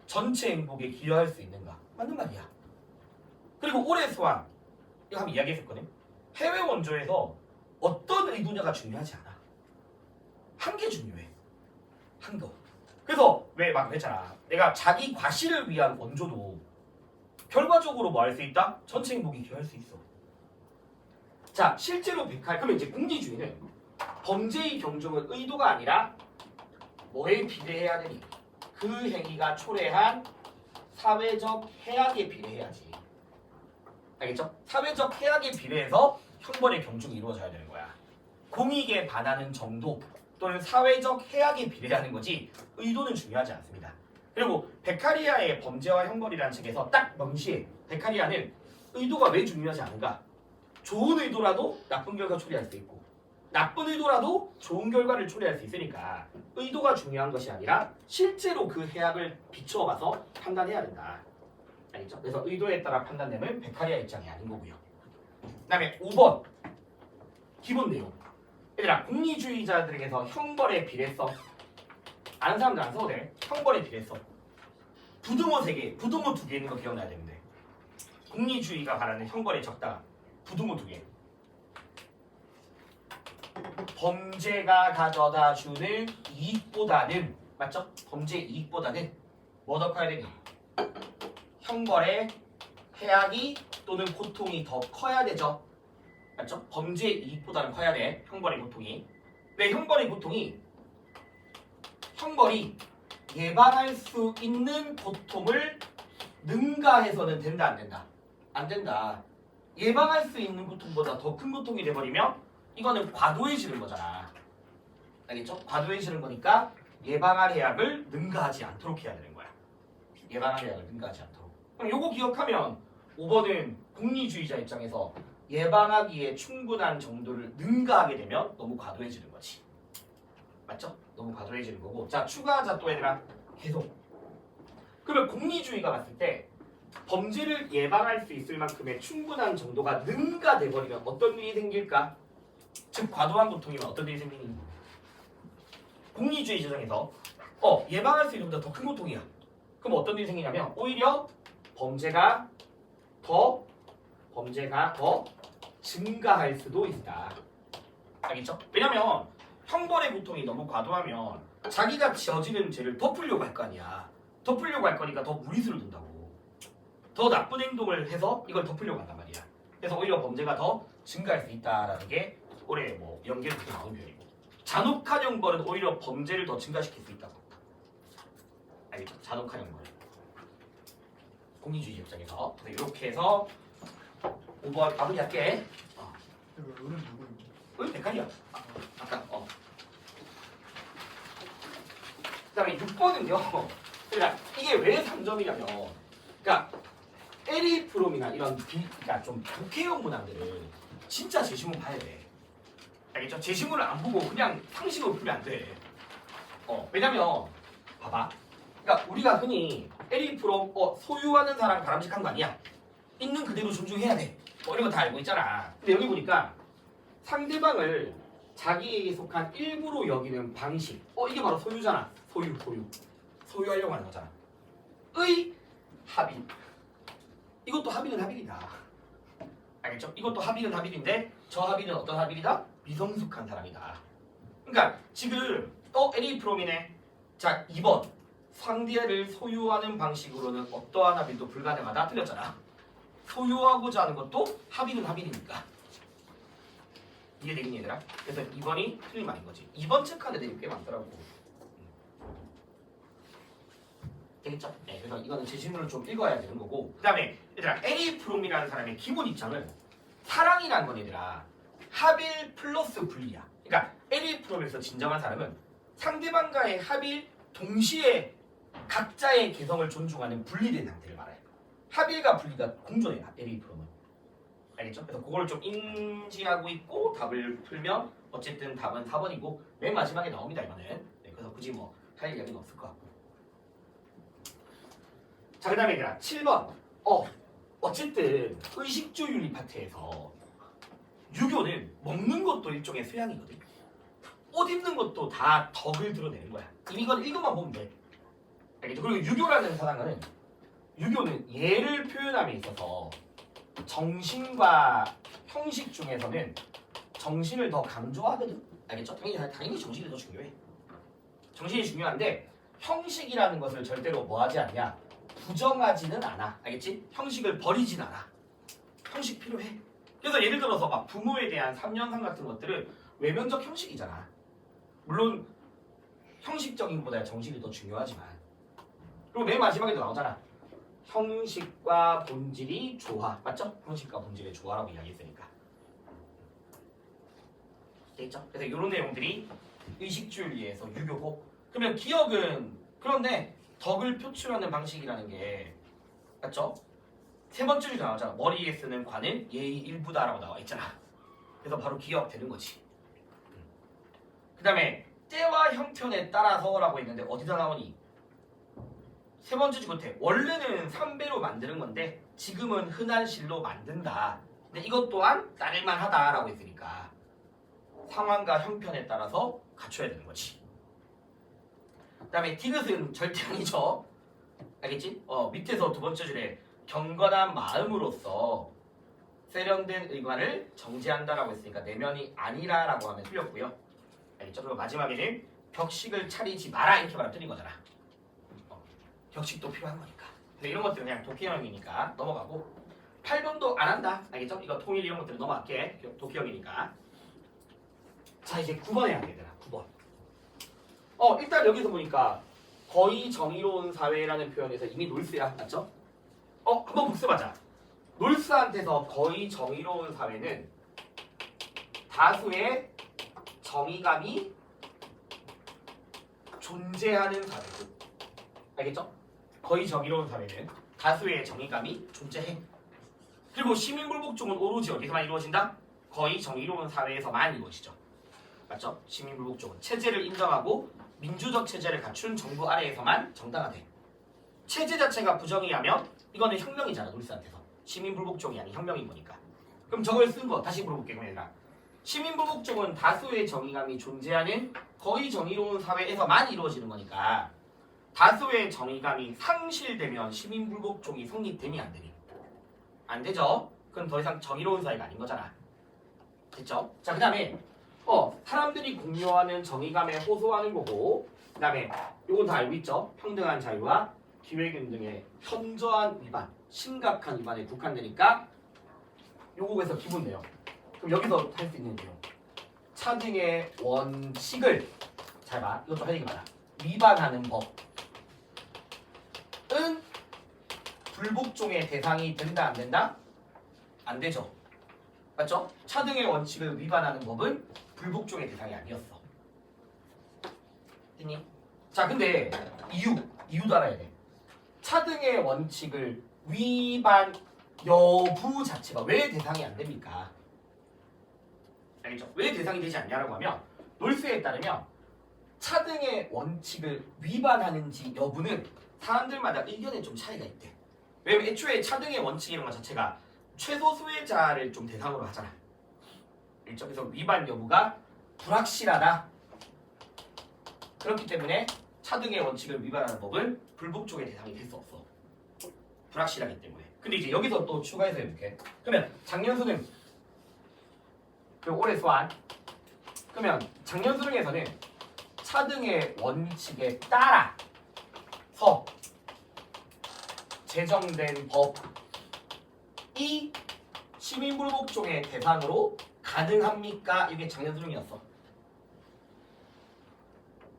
전체 행복에 기여할 수 있는가? 맞는 말이야. 그리고 올해 수학 이거 한번 이야기했었거든. 해외 원조에서 어떤 의도냐가 중요하지 않아. 한 개 중요해. 한 거. 그래서 왜 막 그랬잖아. 내가 자기 과실을 위한 원조도 결과적으로 뭐 할 수 있다? 전체 행복에 기여할 수 있어. 자, 실제로 그러면 이제 공리주의는 범죄의 경중은 의도가 아니라 뭐에 비례해야 되니? 그 행위가 초래한 사회적 해악에 비례해야지. 알겠죠? 사회적 해악에 비례해서 형벌의 경중이 이루어져야 되는 거야. 공익에 반하는 정도 또는 사회적 해악에 비례하는 거지 의도는 중요하지 않습니다. 그리고 베카리아의 범죄와 형벌이라는 책에서 딱 명시해. 베카리아는 의도가 왜 중요하지 않은가? 좋은 의도라도 나쁜 결과 초래할 수 있고 나쁜 의도라도 좋은 결과를 초래할 수 있으니까 의도가 중요한 것이 아니라 실제로 그 해악을 비추어봐서 판단해야 된다. 알겠죠? 그래서 의도에 따라 판단되면 베카리아 입장이 아닌 거고요. 그 다음에 5번 기본 내용. 얘들아, 공리주의자들에게서 형벌의 비례성 아는 사람들 안 써도 돼. 형벌의 비례성. 부등호 3개, 부등호 2개 있는 거 기억나야 되는데 공리주의가 말하는 형벌의 적당함 부등호 2개. 범죄가 가져다 주는 이익보다는, 맞죠? 범죄 이익보다는 뭐 더 커야 되니? 형벌의 해악이 또는 고통이 더 커야 되죠. 맞죠? 범죄의 이익보다는 커야 돼. 형벌의 고통이. 왜 형벌의 고통이 형벌이 예방할 수 있는 고통을 능가해서는 된다 안 된다? 안 된다. 예방할 수 있는 고통보다 더 큰 고통이 돼버리면 이거는 과도해지는 거잖아. 알겠죠? 과도해지는 거니까 예방할 해악을 능가하지 않도록 해야 되는 거야. 예방할 해악을 능가하지 않도록. 그럼 요거 기억하면 5번은 공리주의자 입장에서 예방하기에 충분한 정도를 능가하게 되면 너무 과도해지는 거지. 맞죠? 너무 과도해지는 거고. 자, 추가하자 또 얘들아. 계속. 그러면 공리주의가 봤을 때 범죄를 예방할 수 있을 만큼의 충분한 정도가 능가돼 버리면 어떤 일이 생길까? 즉 과도한 고통이면 어떤 일이 생기니? 공리주의 세상에서 예방할 수 있는 것보다 더 큰 고통이야. 그럼 어떤 일이 생기냐면 오히려 범죄가 더 증가할 수도 있다. 알겠죠? 왜냐면 형벌의 고통이 너무 과도하면 자기가 저지른 죄를 덮으려고 할 거 아니야. 덮으려고 할 거니까 더 무리수를 둔다고. 더 나쁜 행동을 해서 이걸 덮으려고 한단 말이야. 그래서 오히려 범죄가 더 증가할 수 있다라는 게 올해 뭐 연계로 나온 표현이고. 잔혹한 형벌은 오히려 범죄를 더 증가시킬 수 있다고. 알겠죠? 잔혹한 형벌. 공리주의 입장에서. 이렇게 해서 5번 마무리할게. 은은 누구예요? 은 백할이야. 아까 그다음에 6번은요. 그러니까 이게 왜 3점이냐면, 그러니까 에리 프롬이나 이런 그러니까 좀 독해형 문항들은 진짜 제시문 봐야 돼. 알겠죠? 제시문을 안 보고 그냥 상식으로 풀면 안 돼. 왜냐면 봐봐. 그러니까 우리가 흔히 에리 프롬 소유하는 사람 바람직한 거 아니야? 있는 그대로 존중해야 돼. 이런 거 다 알고 있잖아. 근데 여기 보니까 상대방을 자기에게 속한 일부로 여기는 방식. 이게 바로 소유잖아. 소유하려고 하는 거잖아. 의 합의. 이것도 합의는 합의이다. 알겠죠? 이것도 합의는 합의인데 저 합의는 어떤 합의이다? 미성숙한 사람이다. 그러니까 지금 에리 프롬이네. 자, 2번. 상대를 소유하는 방식으로는 어떠한 합의도 불가능하다. 틀렸잖아. 소유하고자 하는 것도 합의는 합의니까. 이해되겠니 얘들아? 그래서 2번이 틀린 말인 거지. 2번 체크하는 애들이 꽤 많더라고. 되겠죠? 네, 그래서 이거는 제시문을 좀 읽어야 되는 거고. 그 다음에 얘들아, 에리 프롬이라는 사람의 기본 입장은 사랑이라는 건 얘들아 합일 플러스 분리야. 그러니까 에리 프롬에서 진정한 사람은 상대방과의 합일 동시에 각자의 개성을 존중하는 분리된 상태를 말해요. 합일과 분리가 공존해요. 에리 프롬은. 알겠죠? 그래서 그걸 좀 인지하고 있고 답을 풀면 어쨌든 답은 4번이고 맨 마지막에 나옵니다 이거는. 네, 그래서 굳이 뭐 할 이야기는 없을 것 같고. 자, 그 다음에 얘들아 7번. 어쨌든 의식주윤리 파트에서 유교는 먹는 것도 일종의 수양이거든. 옷 입는 것도 다 덕을 드러내는 거야. 이건 읽어만 보면 돼. 알겠죠? 그리고 유교라는 사상은 유교는 예를 표현함에 있어서 정신과 형식 중에서는 정신을 더 강조하거든. 알겠죠? 당연히 정신이 더 중요해. 정신이 중요한데 형식이라는 것을 절대로 뭐하지 않냐? 부정하지는 않아. 알겠지? 형식을 버리진 않아. 형식 필요해. 그래서 예를 들어서 막 부모에 대한 3년상 같은 것들은 외면적 형식이잖아. 물론 형식적인 것보다 정신이 더 중요하지만. 그리고 맨 마지막에도 나오잖아. 형식과 본질이 조화. 맞죠? 형식과 본질의 조화라고 이야기했으니까. 됐죠? 그래서 이런 내용들이 의식주의에서 유교고. 그러면 기억은 그런데 덕을 표출하는 방식이라는 게 맞죠? 세 번째 줄에 나오잖아. 머리에 쓰는 관은 예의 일부다라고 나와 있잖아. 그래서 바로 기억되는 거지. 그 다음에 때와 형편에 따라서라고 했는데 어디다 나오니? 세 번째 줄 끝에 원래는 3배로 만드는 건데 지금은 흔한 실로 만든다. 근데 이것 또한 따를만 하다라고 했으니까 상황과 형편에 따라서 갖춰야 되는 거지. 그 다음에 디귿은 절대 아니죠. 알겠지? 밑에서 두 번째 줄에 경건한 마음으로써 세련된 의관을 정제한다라고 했으니까 내면이 아니라라고 하면 틀렸고요. 알겠죠? 그리고 마지막에는 격식을 차리지 마라 이렇게 말하면 틀린 거잖아. 격식도 필요한 거니까. 근데 이런 것들은 그냥 독해형이니까 넘어가고. 8번도 안 한다. 알겠죠? 이거 통일 이런 것들은 넘어갈게. 도기형이니까. 자, 이제 9번 해야 되더라. 9번. 일단 여기서 보니까 거의 정의로운 사회라는 표현에서 이미 놀스야. 맞죠? 한번 복습하자. 놀스한테서 거의 정의로운 사회는 다수의 정의감이 존재하는 사회고. 알겠죠? 거의 정의로운 사회는 다수의 정의감이 존재해. 그리고 시민불복종은 오로지 어디서만 이루어진다? 거의 정의로운 사회에서만 이루어지죠. 맞죠? 시민불복종은 체제를 인정하고 민주적 체제를 갖춘 정부 아래에서만 정당화돼. 체제 자체가 부정의하면 이거는 혁명이잖아. 놀스한테서. 시민불복종이 아닌 혁명인 거니까. 그럼 저걸 쓴 거 다시 물어볼게. 그럼 얘들아. 시민불복종은 다수의 정의감이 존재하는 거의 정의로운 사회에서만 이루어지는 거니까 다수의 정의감이 상실되면 시민불복종이 성립되니 안 되니? 안 되죠? 그럼 더 이상 정의로운 사회가 아닌 거잖아. 됐죠? 자, 그 다음에 사람들이 공유하는 정의감에 호소하는 거고, 그 다음에 요건 다 알고 있죠? 평등한 자유와 기회균등의 현저한 위반, 심각한 위반에 국한되니까 요거에서 기본 내용. 그럼 여기서 할 수 있는 내용. 차등의 원칙을 잘 봐. 이것도 할 얘기 많아. 위반하는 법은 불복종의 대상이 된다 안 된다? 안 되죠. 맞죠? 차등의 원칙을 위반하는 법은 불복종의 대상이 아니었어. 됐니? 자, 근데 이유도 알아야 돼. 차등의 원칙을 위반 여부 자체가 왜 대상이 안 됩니까? 알겠죠? 왜 대상이 되지 않냐라고 하면 놀스에 따르면 차등의 원칙을 위반하는지 여부는 사람들마다 의견에 좀 차이가 있대. 왜냐면 애초에 차등의 원칙이라는 것 자체가 최소 수혜자를 좀 대상으로 하잖아. 그렇죠? 그래서 위반 여부가 불확실하다. 그렇기 때문에 차등의 원칙을 위반하는 법은 불복종의 대상이 될 수 없어. 불확실하기 때문에. 근데 이제 여기서 또 추가해서 해볼게. 그러면 작년 수능 그리고 올해 수한. 그러면 작년 수능에서는 차등의 원칙에 따라서 제정된 법이 시민불복종의 대상으로 가능합니까? 이게 작년 수능이었어.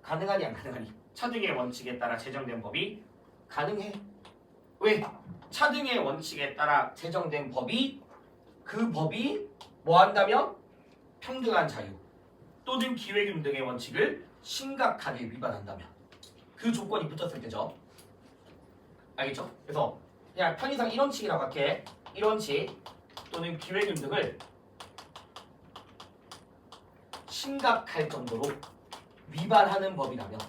가능하니 안 가능하니? 차등의 원칙에 따라 제정된 법이 가능해. 왜? 차등의 원칙에 따라 제정된 법이 그 법이 뭐 한다면? 평등한 자유 또는 기회균등의 원칙을 심각하게 위반한다면 그 조건이 붙었을 때죠. 알겠죠? 그래서 그냥 편의상 이런 칙이라고 할게. 이런 칙 또는 기회균등을 심각할 정도로 위반하는 법이라면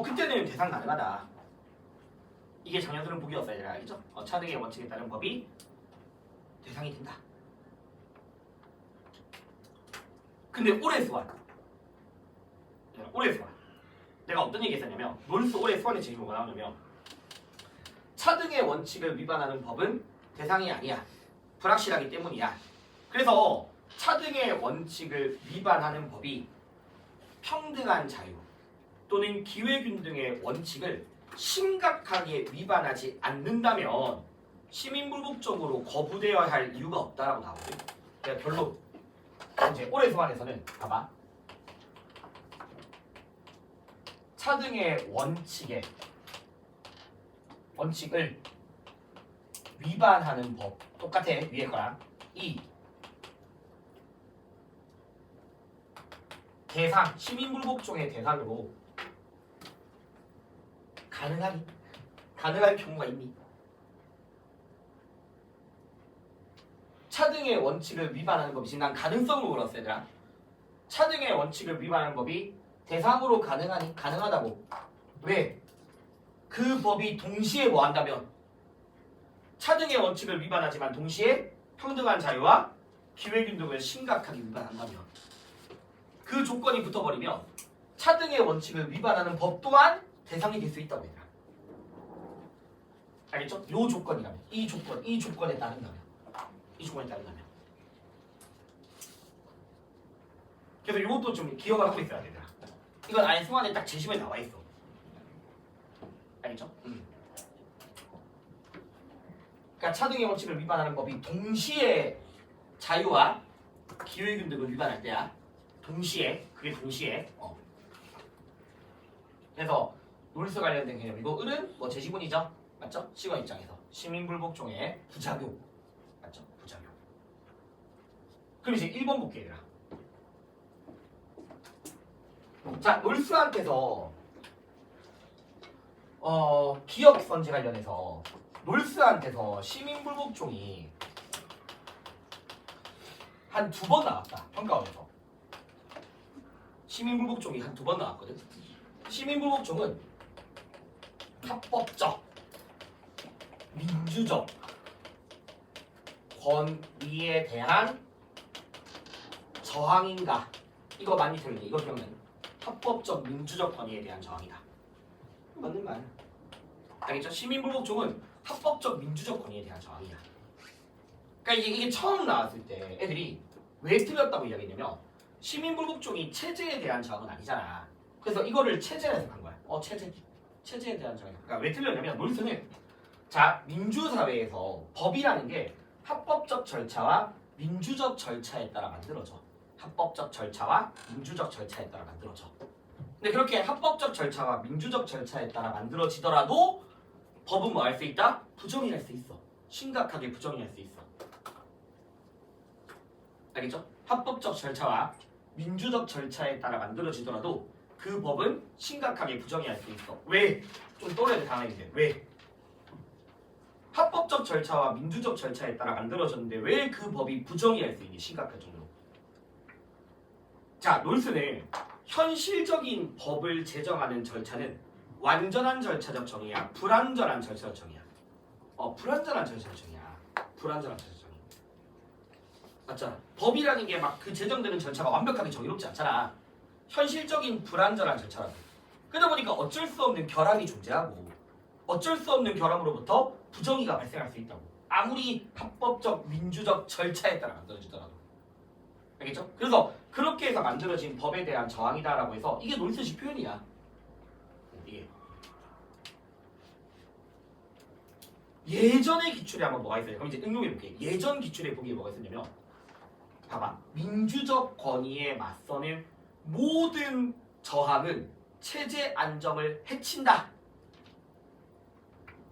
그때는 대상 가능하다. 이게 작년 수능 보기였어야 되나 알겠죠? 차등의 원칙에 따른 법이 대상이 된다. 근데 올해 수한 내가 어떤 얘기 했었냐면 놀스 올해 수한의 질문이 뭐가 나오냐면 차등의 원칙을 위반하는 법은 대상이 아니야. 불확실하기 때문이야. 그래서 차등의 원칙을 위반하는 법이 평등한 자유 또는 기회균등의 원칙을 심각하게 위반하지 않는다면 시민불복적으로 거부되어야 할 이유가 없다라고 나오거든. 그러니까 결론 이제 올해 수반에서는 봐봐. 차등의 원칙을 위반하는 법 똑같아. 위에 거랑 이 대상 시민불복종의 대상으로 가능할 경우가 있니? 차등의 원칙을 위반하는 법이 지금 난 가능성을 물었어 얘들아. 차등의 원칙을 위반하는 법이 대상으로 가능하니? 가능하다고. 왜? 그 법이 동시에 뭐 한다면 차등의 원칙을 위반하지만 동시에 평등한 자유와 기회균등을 심각하게 위반한다면 그 조건이 붙어버리면 차등의 원칙을 위반하는 법 또한 대상이 될 수 있다고 얘들아. 알겠죠? 요 조건이라면 이 조건에 따른다면 그래서 이것도 좀 기억을 하고 있어야 되더라. 이건 아예 수안에 딱 제시문에 나와 있어. 알겠죠? 그러니까 차등의 원칙을 위반하는 법이 동시에 자유와 기회의 균등을 위반할 때야. 동시에 그게 동시에. 그래서 놀수 관련된 개념이고 을은 뭐 제시문이죠. 맞죠? 시건 입장에서 시민불복종의 부작용. 맞죠? 부작용. 그럼 이제 1번 볼게요. 얘들아. 자, 놀수한테서 기억선제 관련해서 놀수한테서 시민불복종이 한 2번 나왔다. 평가원에서. 시민불복종이 한 2번 나왔거든. 시민불복종은 합법적, 민주적 권위에 대한 저항인가? 이거 많이 들리네. 이거 기억나네. 합법적, 민주적 권위에 대한 저항이다. 맞는 말. 알겠죠? 시민불복종은 합법적, 민주적 권위에 대한 저항이야. 그러니까 이게 처음 나왔을 때 애들이 왜 틀렸다고 이야기했냐면 시민불복종이 체제에 대한 저항은 아니잖아. 그래서 이거를 체제라 해석한 거야. 체제에 대한 저항. 그러니까 왜 틀렸냐면 놀수는 자 민주사회에서 법이라는 게 합법적 절차와 민주적 절차에 따라 만들어져. 합법적 절차와 민주적 절차에 따라 만들어져. 근데 그렇게 합법적 절차와 민주적 절차에 따라 만들어지더라도 법은 뭐 할 수 있다? 부정의할 수 있어. 심각하게 부정의할 수 있어. 알겠죠? 합법적 절차와 민주적 절차에 따라 만들어지더라도 그 법은 심각하게 부정의할 수 있어. 왜? 좀 또래를 당하는데 왜? 합법적 절차와 민주적 절차에 따라 만들어졌는데 왜 그 법이 부정의할 수 있니? 심각할 정도로. 자, 놀수는 현실적인 법을 제정하는 절차는 완전한 절차적 정의야, 불완전한 절차적 정의야. 불완전한 절차적 정의야. 불완전한 절차적 정의. 맞잖아. 법이라는 게 막 그 제정되는 절차가 완벽하게 정의롭지 않잖아. 현실적인 불완전한 절차라고. 그러다 보니까 어쩔 수 없는 결함이 존재하고 어쩔 수 없는 결함으로부터 부정의가 발생할 수 있다고. 아무리 합법적 민주적 절차에 따라 만들어지더라도. 알겠죠? 그래서 그렇게 해서 만들어진 법에 대한 저항이다라고 해서 이게 놀수식 표현이야. 이게 예전의 기출에 한번 뭐가 있어요? 그럼 이제 응용해볼게. 예전 기출에 보기에 뭐가 있었냐면 봐봐. 민주적 권위에 맞서는 모든 저항은 체제 안정을 해친다.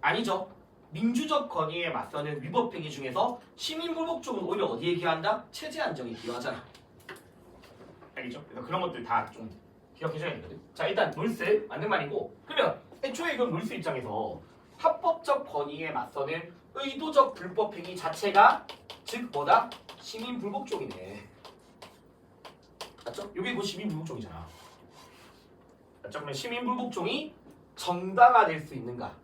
아니죠. 민주적 권위에 맞서는 위법행위 중에서 시민불복종은 오히려 어디에 기여한다? 체제 안정에 기여하잖아. 알겠죠? 그래서 그런 것들 다 좀 기억해줘야 되거든. 자, 일단 놀수 맞는 말이고 그러면 애초에 그럼 놀수 입장에서 합법적 권위에 맞서는 의도적 불법행위 자체가 즉 뭐다? 시민불복종이네. 맞죠? 이게 곧 시민불복종이잖아. 맞죠? 그러면 시민불복종이 정당화될 수 있는가?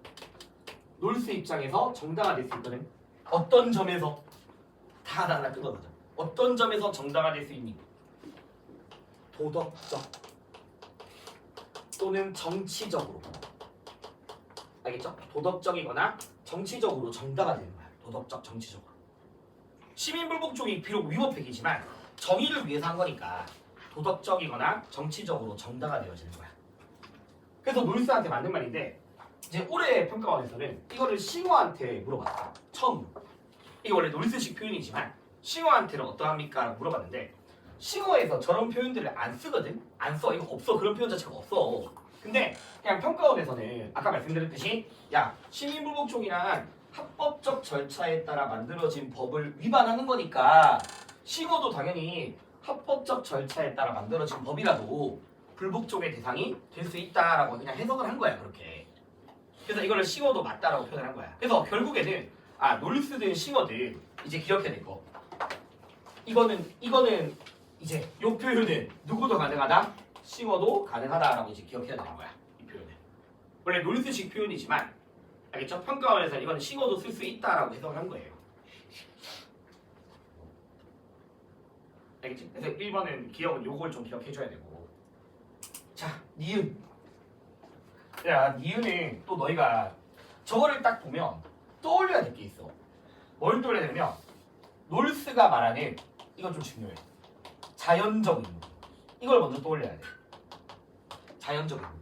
놀수 입장에서 정당화될 수 있거든. 어떤 점에서 다 하나하나 뜯어보자. 어떤 점에서 정당화될 수 있니? 도덕적 또는 정치적으로. 알겠죠? 도덕적이거나 정치적으로 정당화되는 거야. 도덕적, 정치적으로. 시민불복종이 비록 위법행위지만 정의를 위해서 한 거니까 도덕적이거나 정치적으로 정당화되어지는 거야. 그래서 놀수한테 맞는 말인데 이제 올해 평가원에서는 이거를 싱어한테 물어봤어. 처음으로. 이게 원래 놀수식 표현이지만 싱어한테는 어떠합니까? 라고 물어봤는데 싱어에서 저런 표현들을 안 쓰거든? 안 써. 이거 없어. 그런 표현 자체가 없어. 근데 그냥 평가원에서는 아까 말씀드렸듯이 야 시민불복종이란 합법적 절차에 따라 만들어진 법을 위반하는 거니까 싱어도 당연히 합법적 절차에 따라 만들어진 법이라도 불복종의 대상이 될 수 있다라고 그냥 해석을 한 거야. 그렇게. 그래서 이거를 싱어도 맞다라고 표현을 한 거야. 그래서 결국에는 놀수든 싱어든 이제 기억해야 될 거. 이거는 이제 이 표현은 누구도 가능하다? 싱어도 가능하다라고 이제 기억해야 되는 거야. 이 표현은. 원래 놀수식 표현이지만 알겠죠? 평가원에서 이거는 싱어도 쓸 수 있다라고 해석을 한 거예요. 알겠지? 그래서 1번은 기억은 요걸 좀 기억해줘야 되고. 자, 니은. 야, 니은은 또 너희가 저거를 딱 보면 떠올려야 될 게 있어. 뭘 떠올려야 되냐면 놀수가 말하는 이건 좀 중요해. 자연적 의무. 이걸 먼저 떠올려야 돼. 자연적 의무.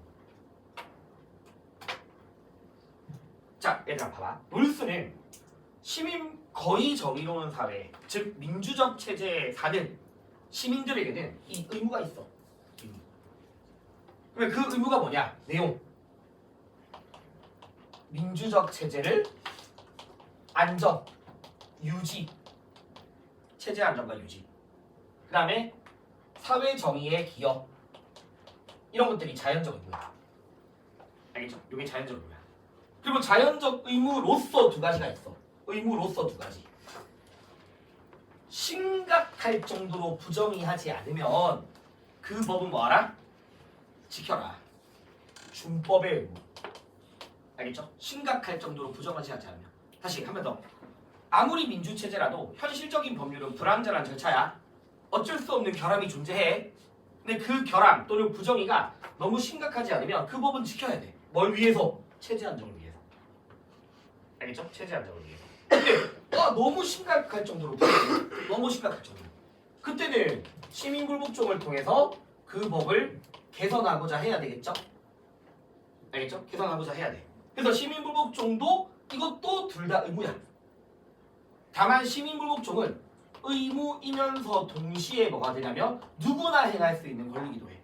자, 얘들아 봐봐. 놀수는 시민 거의 정의로운 사회, 즉 민주적 체제에 사는 시민들에게는 이 의무가 있어. 의무. 그러면 그 의무가 뭐냐? 내용. 민주적 체제를 안정, 유지. 체제 안정과 유지. 그 다음에 사회 정의의 기여. 이런 것들이 자연적 의무야. 알겠죠? 이게 자연적 의무야. 그리고 자연적 의무로서 두 가지가 있어. 의무로서 두 가지. 심각할 정도로 부정의하지 않으면 그 법은 뭐하라? 지켜라. 준법의 의무. 알겠죠? 심각할 정도로 부정하지 않으면. 다시 한 번 더. 아무리 민주체제라도 현실적인 법률은 불완전한 절차야. 어쩔 수 없는 결함이 존재해. 근데 그 결함 또는 부정의가 너무 심각하지 않으면 그 법은 지켜야 돼. 뭘 위해서? 체제 안정을 위해서. 알겠죠? 체제 안정을 위해서. 근데 너무 심각할 정도로 너무 심각할 정도로. 그때는 시민불복종을 통해서 그 법을 개선하고자 해야 되겠죠? 알겠죠? 개선하고자 해야 돼. 그래서 시민불복종도 이것도 둘 다 의무야. 다만 시민불복종은 의무이면서 동시에 뭐가 되냐면 누구나 행할 수 있는 권리기도 해.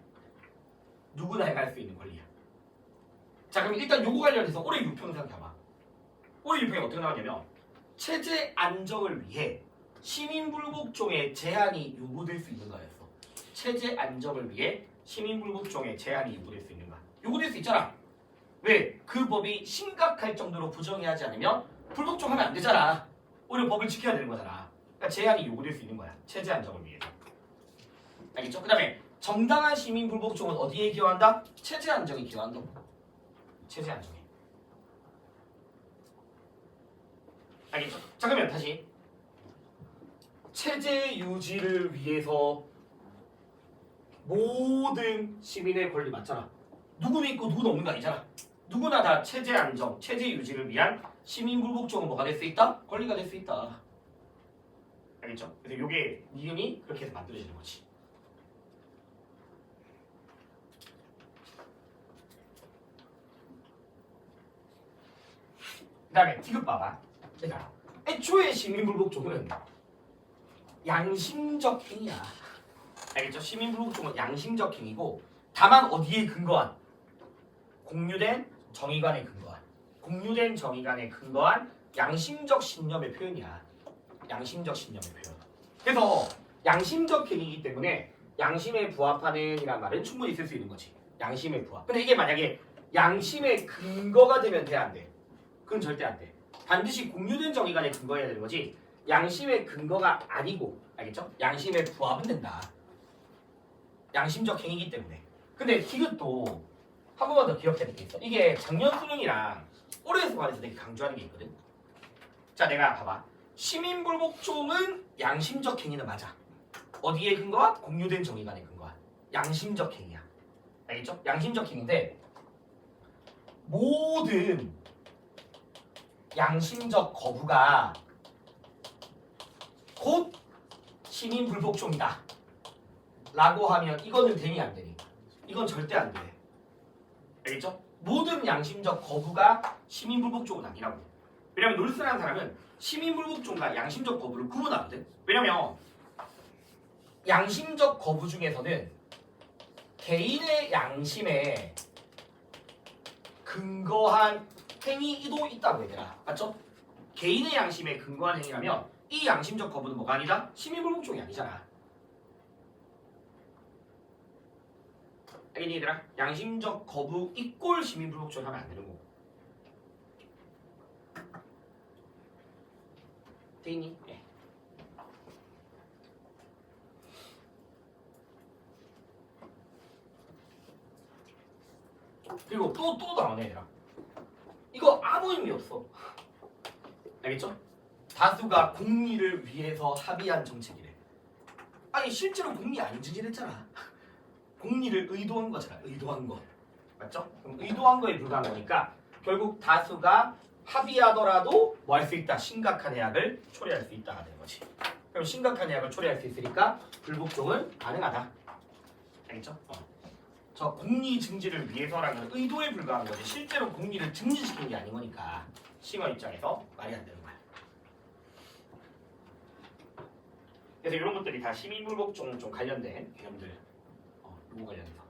누구나 행할 수 있는 권리야. 자, 그럼 일단 요거 관련해서 올해 유평 생각해봐. 올해 유평이 어떻게 나왔냐면 체제 안정을 위해 시민불복종의 제한이 요구될 수 있는 거였어. 체제 안정을 위해 시민불복종의 제한이 요구될 수 있는 거야. 요구될 수 있잖아. 왜? 그 법이 심각할 정도로 부정의하지 않으면 불복종하면 안 되잖아. 오히려 법을 지켜야 되는 거잖아. 그러니까 제한이 요구될 수 있는 거야. 체제 안정을 위해서. 알겠죠? 그 다음에 정당한 시민불복종은 어디에 기여한다? 체제 안정에 기여한다. 체제 안정에. 알겠죠? 자, 그러면 다시 체제 유지를 위해서 모든 시민의 권리 맞잖아. 누구는 있고 누구는 없는 거 아니잖아. 누구나 다 체제 안정, 체제 유지를 위한 시민불복종은 뭐가 될 수 있다? 권리가 될 수 있다. 알겠죠? 그래서 요게 이름이 그렇게 해서 만들어지는 거지. 그 다음에 디귿 봐봐. 내가 애초에 시민불복종은 양심적 행위야. 알겠죠? 시민불복종은 양심적 행위고 다만 어디에 근거한? 공유된 정의관에 근거한. 공유된 정의관에 근거한 양심적 신념의 표현이야. 양심적 신념의 표현. 그래서 양심적 행위이기 때문에 양심에 부합하는 이란 말은 충분히 쓸 수 있는 거지. 양심에 부합. 근데 이게 만약에 양심의 근거가 되면 돼, 안 돼? 그건 절대 안 돼. 반드시 공유된 정의관에 근거해야 되는 거지. 양심의 근거가 아니고, 알겠죠? 양심에 부합은 된다. 양심적 행위이기 때문에. 근데 디귿도 한 번만 더 기억해야 될 게 있어. 이게 작년 수능이랑 올해 수능에서 되게 강조하는 게 있거든. 자, 내가 봐봐. 시민불복종은 양심적 행위는 맞아. 어디에 근거한? 공유된 정의관에 근거한. 양심적 행위야. 알겠죠? 양심적 행위인데 모든 양심적 거부가 곧 시민불복종이다 라고 하면 이거는 되니 안 되니? 이건 절대 안 돼. 알겠죠? 모든 양심적 거부가 시민불복종은 아니라고. 왜냐면 놀스라는 사람은 시민불복종과 양심적 거부를 구분하거든. 왜냐면 양심적 거부 중에서는 개인의 양심에 근거한 행위도 있다고 얘들아. 맞죠? 개인의 양심에 근거한 행위라면 이 양심적 거부는 뭐가 아니다? 시민불복종이 아니잖아. 알겠니 얘들아? 양심적 거부 이꼴 시민불복종 하면 안 되는 거고. 되니? 예. 그리고 또 나오네 얘들아. 이거 아무 의미 없어. 알겠죠? 다수가 공리를 위해서 합의한 정책이래. 아니 실제로 공리 안 증진했잖아. 공리를 의도한 거잖아. 의도한 거. 맞죠? 그럼 의도한 거에 불과한 거니까 결국 다수가 합의하더라도 뭐 할 수 있다? 심각한 해악을 초래할 수 있다 하는 거지. 그럼 심각한 해악을 초래할 수 있으니까 불복종은 가능하다. 알겠죠? 저 공리 증진을 위해서라는 의도에 불과한 거지. 실제로 공리를 증진시킨 게 아닌 거니까 심어 입장에서 말이 안 되는 거야. 그래서 이런 것들이 다 시민물복종 좀 관련된 개념들. 요거 관련해서.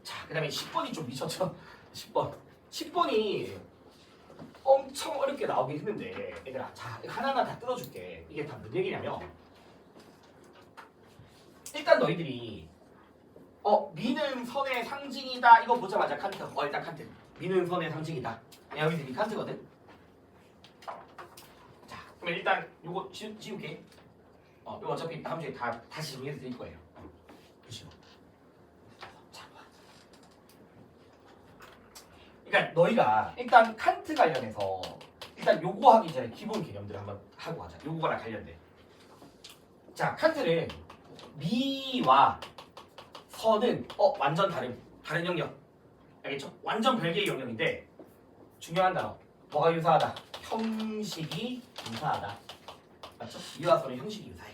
자, 그다음에 10번이 좀 미쳤죠. 10번. 10번이 엄청 어렵게 나오긴 했는데 얘들아, 자 하나하나 다 뜯어줄게. 이게 다 뭔 얘기냐면 일단 너희들이 미는 선의 상징이다 이거 보자마자 칸트. 일단 칸트. 미는 선의 상징이다. 여기서 이 칸트거든. 자, 그러면 일단 요거 지울게. 이거 어차피 다음 주에 다시 정리해서 드릴 거예요. 보시고. 자, 봐. 그러니까 너희가 일단 칸트 관련해서 일단 요거 하기 전에 기본 개념들을 한번 하고 가자. 요거랑 관련돼. 자, 칸트는 미와 선은 완전 다른 영역. 알겠죠? 완전 별개의 영역인데 중요한 단어. 뭐가 유사하다? 형식이 유사하다. 맞죠? 미와 선의 형식이 유사해.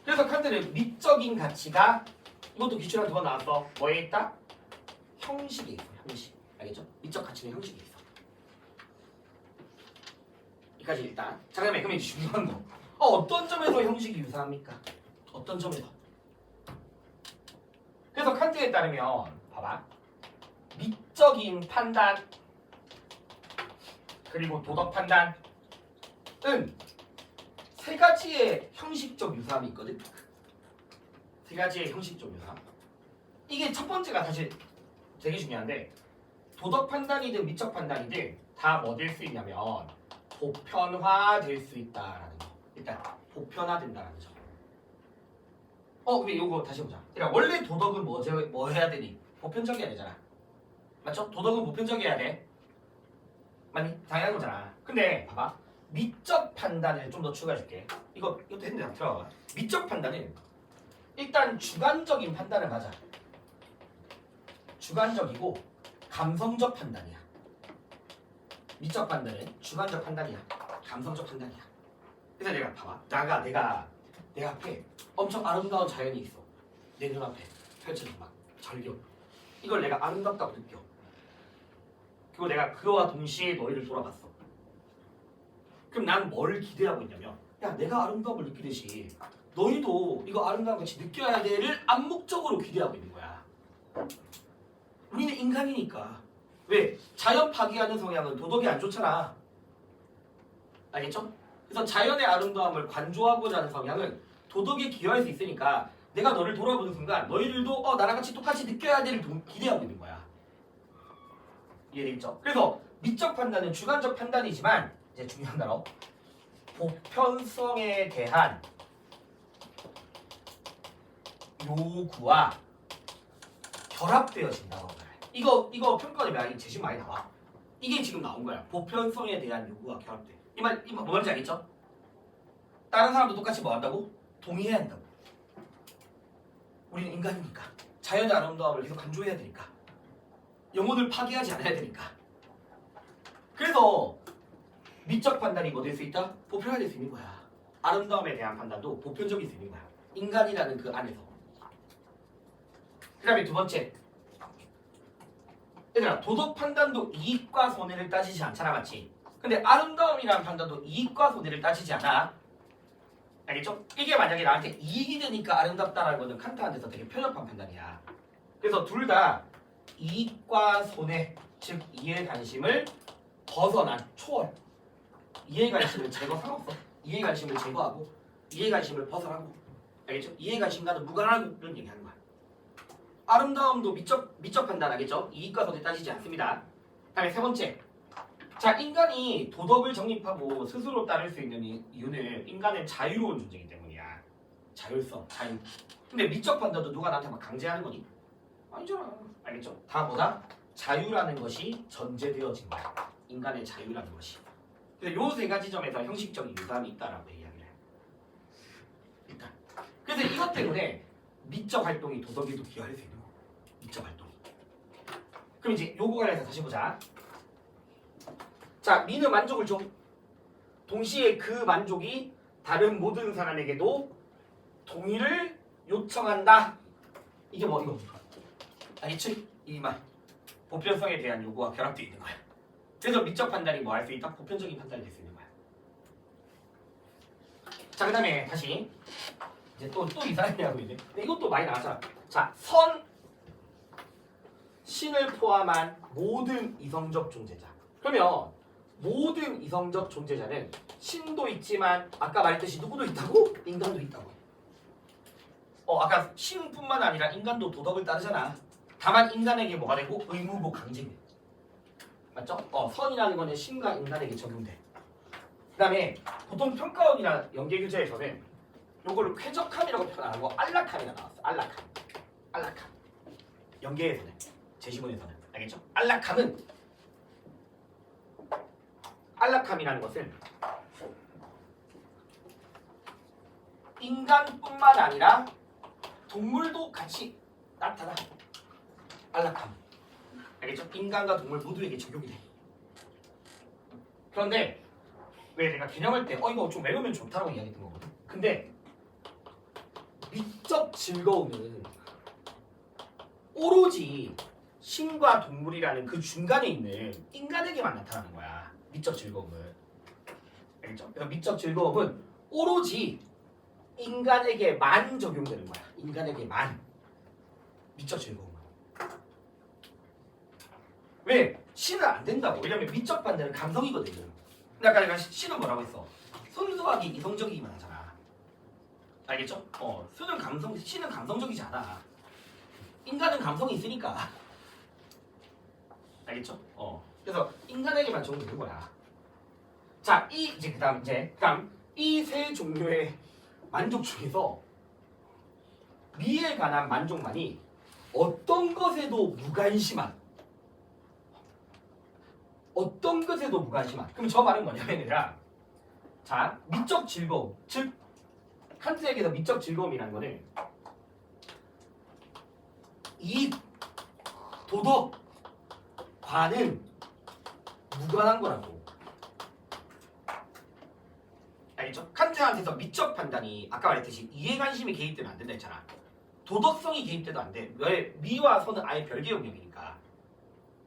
그래서 칸트는 미적인 가치가 이것도 기출 한 2번 나왔어. 뭐에 있다? 형식에 있어. 형식. 알겠죠? 미적 가치는 형식에 있어. 여기까지 일단. 자, 그러면 이제 중요한 거. 어떤 점에서 형식이 유사합니까? 어떤 점에서? 그래서 칸트에 따르면 봐봐. 미적인 판단 그리고 도덕 판단은 세 가지의 형식적 유사함이 있거든. 세 가지의 형식적 유사함. 이게 첫 번째가 사실 되게 중요한데 도덕 판단이든 미적 판단이든 다 뭐 될 수 있냐면 보편화될 수 있다라는 거. 일단 보편화된다라는 점. 근데 요거 다시 보자. 그러니까 원래 도덕은 뭐 해야 되니? 보편적이어야 되잖아. 맞죠? 도덕은 보편적이어야 돼. 맞니? 당연한 거잖아. 근데 봐봐. 미적 판단을 좀 더 추가해줄게. 이것도 했는데 한번 들어봐. 미적 판단은 일단 주관적인 판단을 하자. 주관적이고 감성적 판단이야. 미적 판단은 주관적 판단이야. 감성적 판단이야. 그래서 내가 봐봐. 내 앞에 엄청 아름다운 자연이 있어. 내 눈앞에 펼쳐져 막 절경. 이걸 내가 아름답다고 느껴. 그리고 내가 그와 동시에 너희를 돌아봤어. 그럼 난 뭘 기대하고 있냐면 야 내가 아름다움을 느끼듯이 너희도 이거 아름다움 같이 느껴야 돼를 암묵적으로 기대하고 있는 거야. 우리는 인간이니까. 왜? 자연 파괴하는 성향은 도덕이 안 좋잖아. 알겠죠? 그래서 자연의 아름다움을 관조하고자 하는 성향은 도덕에 기여할 수 있으니까 내가 너를 돌아보는 순간 너희들도 나랑 같이 똑같이 느껴야 돼를 기대하고 있는 거야. 이해되겠죠? 그래서 미적 판단은 주관적 판단이지만 이제 중요한 단어 보편성에 대한 요구와 결합되어진다고 말해. 이거 평가원에 많이 제시 많이 나와. 이게 지금 나온 거야. 보편성에 대한 요구와 결합돼. 이 말 뭐 말인지 알겠죠? 다른 사람도 똑같이 뭐 한다고? 동의해야 한다고. 우리는 인간이니까 자연의 아름다움을 계속 강조해야 되니까 영혼을 파괴하지 않아야 되니까. 그래서 미적 판단이 뭐 될 수 있다? 보편화될 수 있는 거야. 아름다움에 대한 판단도 보편적일 수 있는 거야. 인간이라는 그 안에서. 그 다음에 두 번째. 얘들아 도덕 판단도 이익과 손해를 따지지 않잖아. 맞지? 근데 아름다움이라는 판단도 이익과 손해를 따지지 않아. 알겠죠? 이게 만약에 나한테 이익이 되니까 아름답다라는 거는 칸트한테서 되게 편협한 판단이야. 그래서 둘 다 이익과 손해, 즉 이해관심을 벗어난 초월. 이해관심을 제거 상관없어. 이해관심을 제거하고 이해관심을 벗어나고. 알겠죠? 이해관심과는 무관하고 이런 얘기하는 거야. 아름다움도 미적 판단 하겠죠? 이익과 손해 따지지 않습니다. 다음에 세 번째. 자, 인간이 도덕을 정립하고 스스로 따를 수 있는 이유는 인간은 자유로운 존재이기 때문이야. 자율성, 자유. 근데 미적 판단도 누가 나한테 막 강제하는 거니? 아니잖아. 알겠죠? 다 뭐다? 자유라는 것이 전제되어진 거야. 인간의 자유라는 것이. 그래서 요 세 가지 점에서 형식적인 유사함이 있다라고 이야기를 해요. 일단. 그래서 이것 때문에 미적 활동이 도덕에도 기여할 수 있는 거. 미적 활동이. 그럼 이제 요거 관련해서 다시 보자. 자, 미는 만족을 줘. 동시에 그 만족이 다른 모든 사람에게도 동의를 요청한다. 이게 뭐 이거? 알겠지? 이 말. 보편성에 대한 요구와 결합되어 있는 거야. 그래서 미적 판단이 뭐 할 수 있다? 보편적인 판단이 될 수 있는 거야. 자, 그다음에 다시 이제 또 이상하게 하고 있네. 근데 이것도 많이 나왔잖아. 자, 선 신을 포함한 모든 이성적 존재자. 그러면 모든 이성적 존재자는 신도 있지만 아까 말했듯이 누구도 있다고? 인간도 있다고. 아까 신뿐만 아니라 인간도 도덕을 따르잖아. 다만 인간에게 뭐가 되고 의무고 강제돼. 맞죠? 선이라는 거는 신과 인간에게 적용돼. 그다음에 보통 평가원이나 연계규제에서는 요거를 쾌적함이라고 표현 안 하고 안락함이라 나왔어. 안락함. 연계에서는 제시문에서는 알겠죠? 안락함이라는 것은 인간뿐만 아니라 동물도 같이 나타나. 안락함. 알겠죠? 인간과 동물 모두에게 적용이 돼. 그런데 왜 내가 개념할 때 이거 좀 외우면 좋다라고 이야기했던 거거든. 근데 미적 즐거움은 오로지 신과 동물이라는 그 중간에 있는 인간에게만 나타나는 거야. 미적 즐거움은. 알겠죠? 그래서 미적 즐거움은 오로지 인간에게만 적용되는 거야. 인간에게만. 미적 즐거움은. 왜? 신은 안 된다고. 왜냐면 미적 반대는 감성이거든요. 근데 아까 내가 신은 뭐라고 했어? 순수하게 이성적이기만 하잖아. 알겠죠? 신은 감성적이지 않아. 인간은 감성이 있으니까. 알겠죠? 그래서 인간에게만 적용되는 거야. 자, 그다음 이 세 종류의 만족 중에서 미에 관한 만족만이 어떤 것에도 무관심한. 그럼 저 말은 뭐냐면 자, 미적 즐거움. 즉 칸트에게서 미적 즐거움이라는 거는 이 도덕과는 무관한 거라고. 알겠죠? 칸트한테서 미적 판단이 아까 말했듯이 이해관심이 개입되면 안 된다 했잖아. 도덕성이 개입돼도 안 돼. 왜? 미와 선은 아예 별개 영역이니까.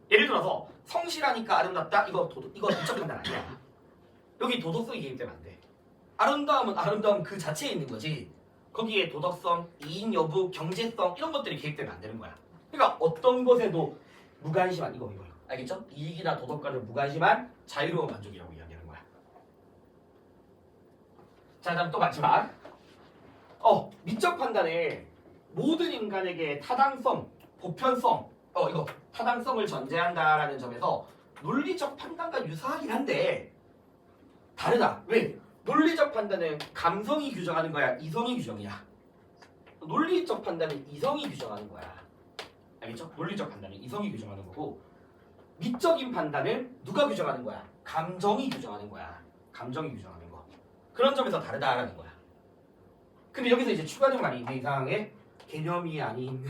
예를 들어서 성실하니까 아름답다. 이거 미적 판단 아니야. 여기 도덕성이 개입되면 안 돼. 아름다움은 아름다움 그 자체에 있는 거지. 거기에 도덕성, 이익 여부, 경제성 이런 것들이 개입되면 안 되는 거야. 그러니까 어떤 것에도 무관심한 이거. 알겠죠? 이익이나 도덕과는 무관심한 자유로운 만족이라고 이야기하는 거야. 자, 다음 또 마지막. 미적 판단에 모든 인간에게 타당성, 보편성, 이거 타당성을 전제한다라는 점에서 논리적 판단과 유사하긴 한데 다르다. 왜? 논리적 판단은 감성이 규정하는 거야, 이성이 규정이야. 논리적 판단은 이성이 규정하는 거야. 알겠죠? 논리적 판단은 이성이 규정하는 거고 미적인 판단은 누가 규정하는 거야? 감정이 규정하는 거야. 감정이 규정하는 거. 그런 점에서 다르다라는 거야. 근데 여기서 이제 추가된 말이 있는데 이상하게 개념이 아닌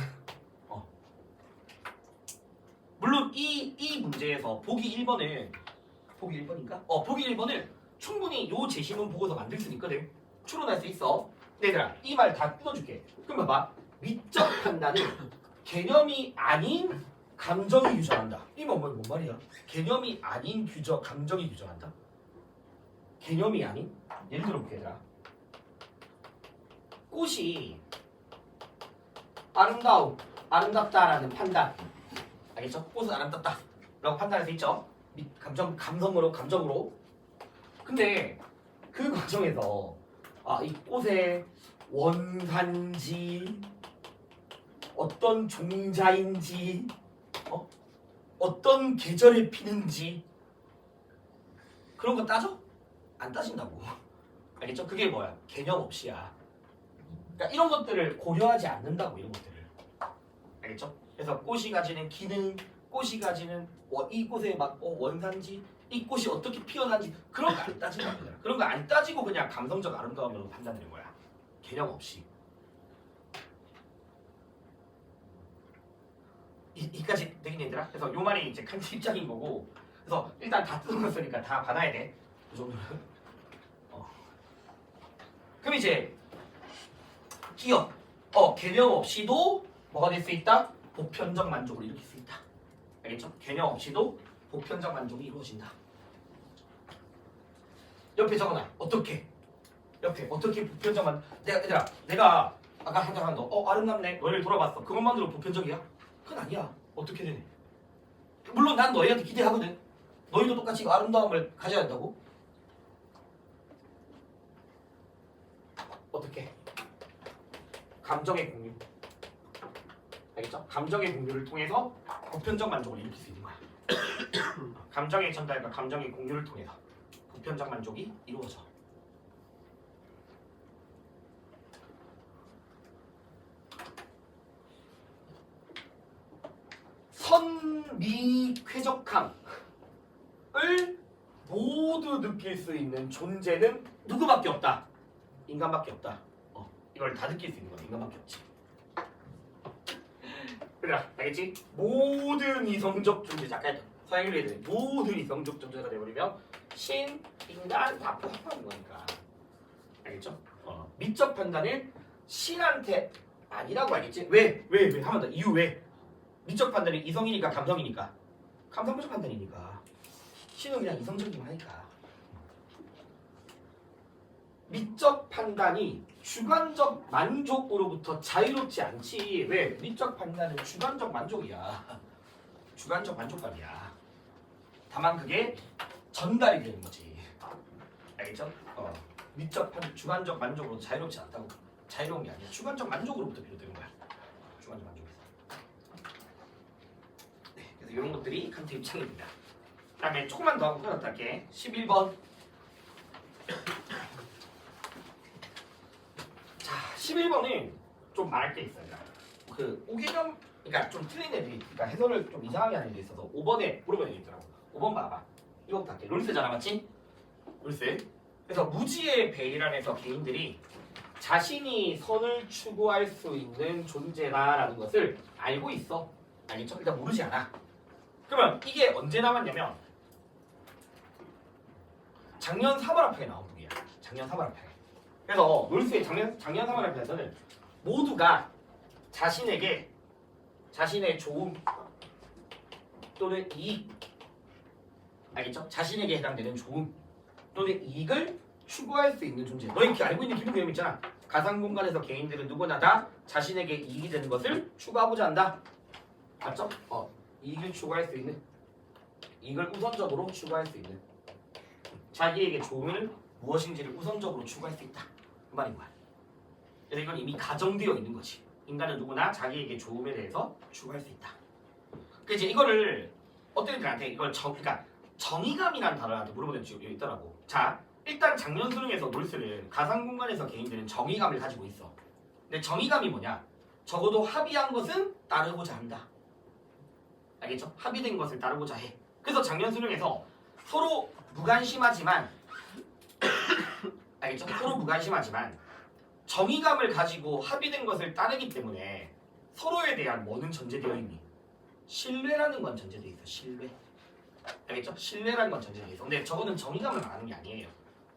물론 이 문제에서 보기 1번은 보기 1번인가? 보기 1번은 충분히 요 제시문 보고서 만들 수 있거든. 추론할 수 있어. 근데 얘들아 이 말 다 뜯어줄게. 그럼 봐봐. 미적 판단은 개념이 아닌 감정이 규정한다. 이건 뭔 말이야? 개념이 아닌 감정이 규정한다? 개념이 아닌? 예를 들어 볼게 얘들아. 꽃이 아름답다라는 판단. 알겠죠? 꽃은 아름답다라고 판단할 수 있죠. 감정으로. 근데 그 과정에서 이 꽃의 원산지, 어떤 종자인지, 어떤 계절에 피는지 그런 거 따져? 안 따진다고. 알겠죠? 그게 뭐야? 개념 없이야. 그러니까 이런 것들을 고려하지 않는다고, 이런 것들을. 알겠죠? 그래서 꽃이 가지는 기능, 꽃이 가지는 이 꽃의 원산지, 이 꽃이 어떻게 피어난지 그런 거 안 따진다고. 그런 거 안 따지고 그냥 감성적 아름다움으로 판단되는 거야. 개념 없이. 이까지 되긴 얘들아. 그래서 요 말이 이제 칸트 입장인 거고. 그래서 일단 다 뜯어놨으니까 다 받아야 돼. 그 정도는. 그럼 이제 기억. 개념 없이도 뭐가 될 수 있다? 보편적 만족을 일으킬 수 있다. 알겠죠? 개념 없이도 보편적 만족이 이루어진다. 옆에 적어놔. 어떻게? 옆에 어떻게 보편적만 내가 아까 한장 너 아름답네 너희를 돌아봤어 그것만으로 보편적이야? 그건 아니야. 어떻게 되네? 물론 난 너희한테 기대하거든. 너희도 똑같이 그 아름다움을 가져야 한다고? 어떻게? 감정의 공유. 알겠죠? 감정의 공유를 통해서 보편적 만족을 일으킬 수 있는 거야. 감정의 전달과 감정의 공유를 통해서 보편적 만족이 이루어져. 선미쾌적함을 모두 느낄 수 있는 존재는 누구밖에 없다. 인간밖에 없다. 이걸 다 느낄 수 있는 건 인간밖에 없지. 그래, 알겠지? 모든 이성적 존재, 아까 했던 서양인류 애들 모든 이성적 존재가 되어버리면 신, 인간 다 포함하는 거니까. 알겠죠? 미적 판단을 신한테 아니라고 알겠지? 왜? 하면 더 이유 왜? 미적 판단이 이성이니까 감성이니까 감성적 판단이니까 신은 그냥 이성적이기만 하니까. 미적 판단이 주관적 만족으로부터 자유롭지 않지. 왜? 미적 판단은 주관적 만족이야. 주관적 만족감이야. 다만 그게 전달이 되는 거지. 알겠죠? 주관적 만족으로 자유롭지 않다고. 자유로운 게 아니야. 주관적 만족으로부터 비롯되는 거야. 주관적 만족에서. 네, 그래서 이런 것들이 칸트 입장입니다. 그 다음에 조금만 더 하고 끝났다 할게. 11번. 자, 11번은 좀 말할 게 있어요. 그 5개념, 그러니까 좀 틀린 애들이, 그러니까 해설을 좀 이상하게 하는 애들이 있어서 5번에 물어보는 애들이 있더라고. 5번 봐봐. 이거부터 할게. 롤스잖아, 맞지? 롤스. 그래서 무지의 배일안에서 개인들이 자신이 선을 추구할 수 있는 존재다라는 것을 알고 있어. 알겠죠? 일단 모르지 않아. 그러면 이게 언제 나왔냐면 작년 3월 합평에 나온 북이야. 작년 3월 합평에. 그래서 롤스의 작년 3월 합평에서는 모두가 자신에게 자신의 좋음 또는 이익, 알겠죠? 자신에게 해당되는 좋음 또는 이익을 추구할 수 있는 존재. 너희 이렇게 알고 있는 기본 개념 있잖아. 가상 공간에서 개인들은 누구나 다 자신에게 이익이 되는 것을 추구하고자 한다. 맞죠? 이익을 추구할 수 있는, 이익을 우선적으로 추구할 수 있는, 자기에게 좋음을 무엇인지를 우선적으로 추구할 수 있다. 그 말인 거야. 그래서 이건 이미 가정되어 있는 거지. 인간은 누구나 자기에게 좋음에 대해서 추구할 수 있다. 그 이제 이거를 어떤 애들한테 이걸 그러니까 정의감이라는 단어한테 물어보는 적이 있더라고. 자, 일단 작년 수능에서 롤스는 가상 공간에서 개인들은 정의감을 가지고 있어. 근데 정의감이 뭐냐? 적어도 합의한 것은 따르고자 한다. 알겠죠? 합의된 것을 따르고자 해. 그래서 작년 수능에서 서로 무관심하지만 알겠죠? 서로 무관심하지만 정의감을 가지고 합의된 것을 따르기 때문에 서로에 대한 뭐는 전제되어 있니? 신뢰라는 건 전제되어 있어. 신뢰. 알겠죠? 신뢰라는 건 전제되어 있어. 근데 저거는 정의감을 말하는 게 아니에요.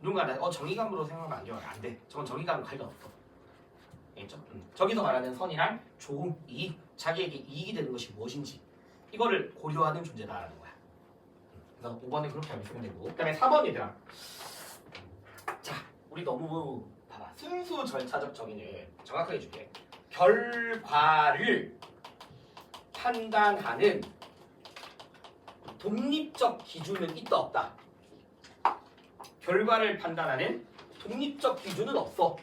누군가 정의감으로 생각하면 안 돼요. 안 돼. 저건 정의감을 관련 없어. 알겠죠? 저기서 말하는 선이란 좋음, 이익, 자기에게 이익이 되는 것이 무엇인지 이거를 고려하는 존재다라는 거야. 그래서 5번은 그렇게 알면 쓰면 되고, 그 다음에 4번 얘들아. 자, 우리 너무 봐봐. 순수 절차적 정의를 정확하게 줄게. 결과를 판단하는 독립적 기준은 있다 없다? 결과를 판단하는 독립적 기준은 없어.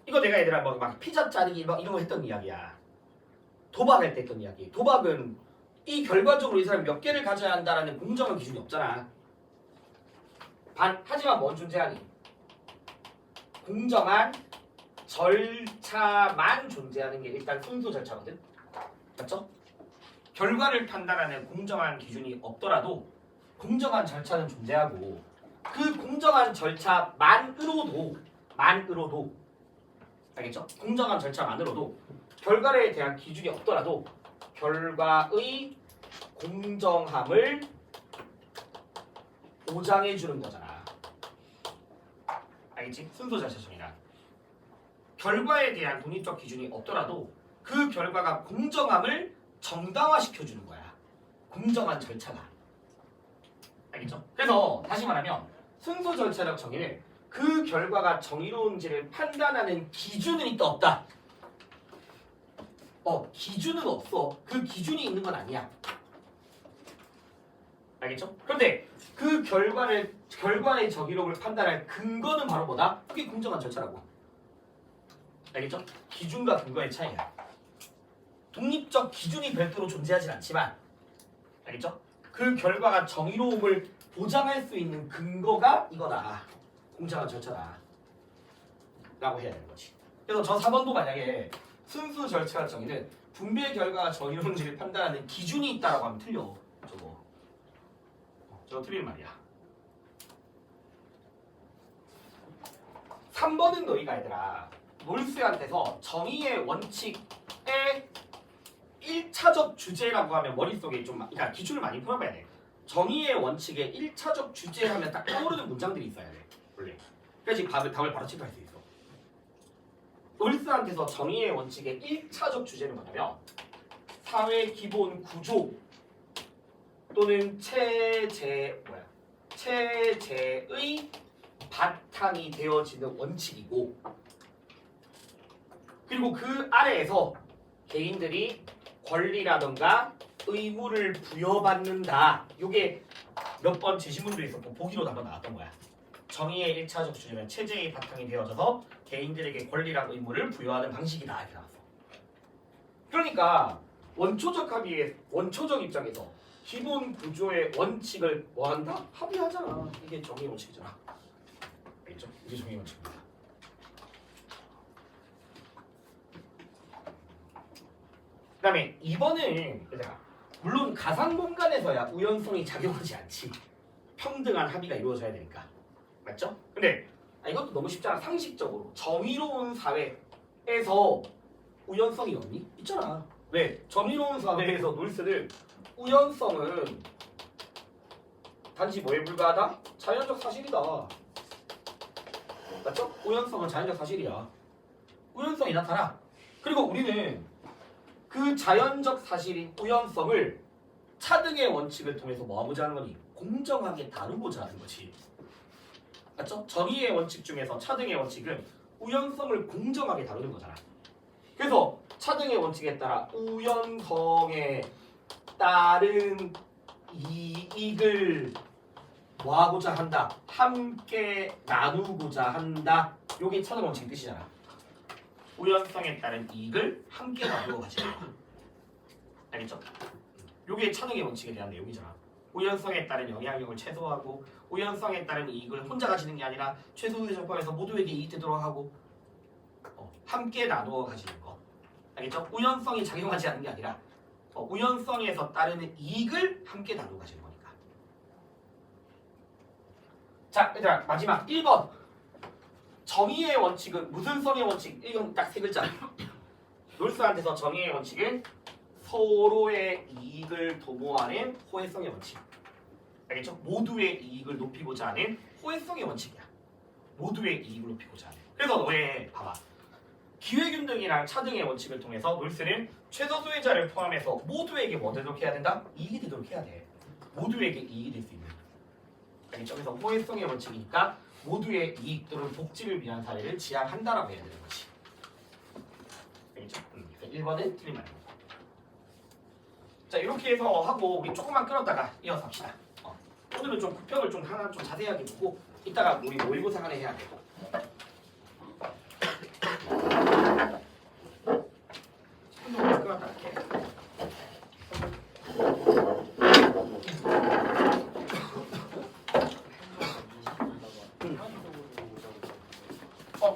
이거 내가 얘들아 막 피자 자르기 막 이런 거 했던 이야기야. 도박할 때 했던 이야기. 도박은 이 결과적으로 이 사람이 몇 개를 가져야 한다라는 공정한 기준이 없잖아. 하지만 뭔 존재하니? 공정한 절차만 존재하는 게 일단 순수 절차거든. 맞죠? 결과를 판단하는 공정한 기준이 없더라도 공정한 절차는 존재하고 그 공정한 절차만으로도 알겠죠? 공정한 절차만으로도 결과에 대한 기준이 없더라도 결과의 공정함을 보장해 주는 거잖아. 알겠지? 순수 절차정의란 결과에 대한 독립적 기준이 없더라도 그 결과가 공정함을 정당화시켜 주는 거야. 공정한 절차가. 알겠죠? 그래서 다시 말하면 순수 절차적 정의는 그 결과가 정의로운지를 판단하는 기준은 있다 없다? 기준은 없어. 그 기준이 있는 건 아니야. 알겠죠? 그런데 그 결과의 정의로움을 판단할 근거는 바로 뭐다? 그게 공정한 절차라고. 알겠죠? 기준과 근거의 차이야. 독립적 기준이 별도로 존재하진 않지만, 알겠죠? 그 결과가 정의로움을 보장할 수 있는 근거가 이거다. 공정한 절차다. 라고 해야 되는 거지. 그래서 저 4번도 만약에 순수 절차 정의는 분배 결과가 정의로운지를 판단하는 기준이 있다라고 하면 틀려. 저거 틀린 말이야. 3번은 너희가 얘들아 놀스한테서 정의의 원칙의 1차적 주제라고 하면 머릿속에 좀 그러니까 기준을 많이 풀어봐야 돼. 정의의 원칙의 1차적 주제하면 딱 떠오르는 문장들이 있어야 돼. 원래. 그래야지 답을 바로 체크할 수 있어. 놀스한테서 정의의 원칙의 1차적 주제는 뭐냐면 사회 기본 구조 또는 체제의 바탕이 되어지는 원칙이고, 그리고 그 아래에서 개인들이 권리라던가 의무를 부여받는다. 요게 몇 번 제시문도 있었고 보기로도 한번 나왔던 거야. 정의의 1차적 주제는 체제의 바탕이 되어져서 개인들에게 권리랑 의무를 부여하는 방식이다. 이렇게 나왔어. 그러니까 원초적 합의의 원초적 입장에서 기본 구조의 원칙을 뭐한다? 합의하잖아. 이게 정의 원칙이잖아. 알겠죠? 이게 정의 원칙입니다. 그 다음에 2번은 얘들아 물론 가상 공간에서야 우연성이 작용하지 않지. 평등한 합의가 이루어져야 되니까. 맞죠? 근데 이것도 너무 쉽잖아. 상식적으로 정의로운 사회에서 우연성이 없니? 있잖아. 왜? 정의로운 사회에서 놀스는 우연성은 단지 뭐에 불과하다? 자연적 사실이다. 맞죠? 우연성은 자연적 사실이야. 우연성이 나타나. 그리고 우리는 그 자연적 사실인 우연성을 차등의 원칙을 통해서 뭐하고자 하는 거니? 공정하게 다루고자 하는 거지. 맞죠? 정의의 원칙 중에서 차등의 원칙은 우연성을 공정하게 다루는 거잖아. 그래서 차등의 원칙에 따라 우연성에 따른 이익을 뭐하고자 한다? 함께 나누고자 한다. 요게 차등 원칙의 뜻이잖아. 우연성에 따른 이익을 함께 나누어 가지는 거. 알겠죠? 요게 차등의 원칙에 대한 내용이잖아. 우연성에 따른 영향력을 최소화하고 우연성에 따른 이익을 혼자 가지는 게 아니라 최소의 정법에서 모두에게 이익되도록 하고 함께 나누어 가지는 거. 알겠죠? 우연성이 작용하지 않는 게 아니라 우연성에서 따르는 이익을 함께 나누어 가지는 거니까. 자, 얘들아 마지막 1번. 정의의 원칙은 무슨 성의 원칙? 이건 딱 세 글자. 놀스한테서 정의의 원칙은 서로의 이익을 도모하는 호혜성의 원칙. 알겠죠? 모두의 이익을 높이고자 하는 호혜성의 원칙이야. 모두의 이익을 높이고자 하는. 그래서 너의 봐봐. 기회균등이랑 차등의 원칙을 통해서 놀스는 최소 수혜자를 포함해서 모두에게 뭐 되도록 해야 된다? 이익이 되도록 해야 돼. 모두에게 이익이 될 수 있는. 알겠죠? 그래서 호혜성의 원칙이니까 모두의 이익 또는 복지를 위한 사례를 지향한다라고 해야 되는 거지. 알겠죠? 1번은 틀린 말입니다. 자, 이렇게 해서 하고 우리 조금만 끊었다가 이어서 합시다. 오늘은 좀 구평을 좀 하나 좀 자세하게 보고 이따가 우리 모의고사 하나 해야 돼. 한번 끊었다 할게.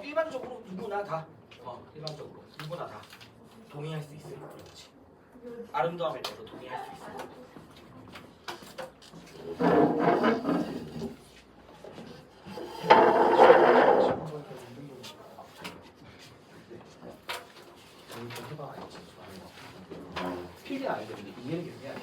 일반적으로 누구나 다 일반적으로 누구나 다 동의할 수 있어요. 그렇지. 아름다움에 대해서 동의할 수 있어요. 필기 안 해도 이해는 계속 해야 돼.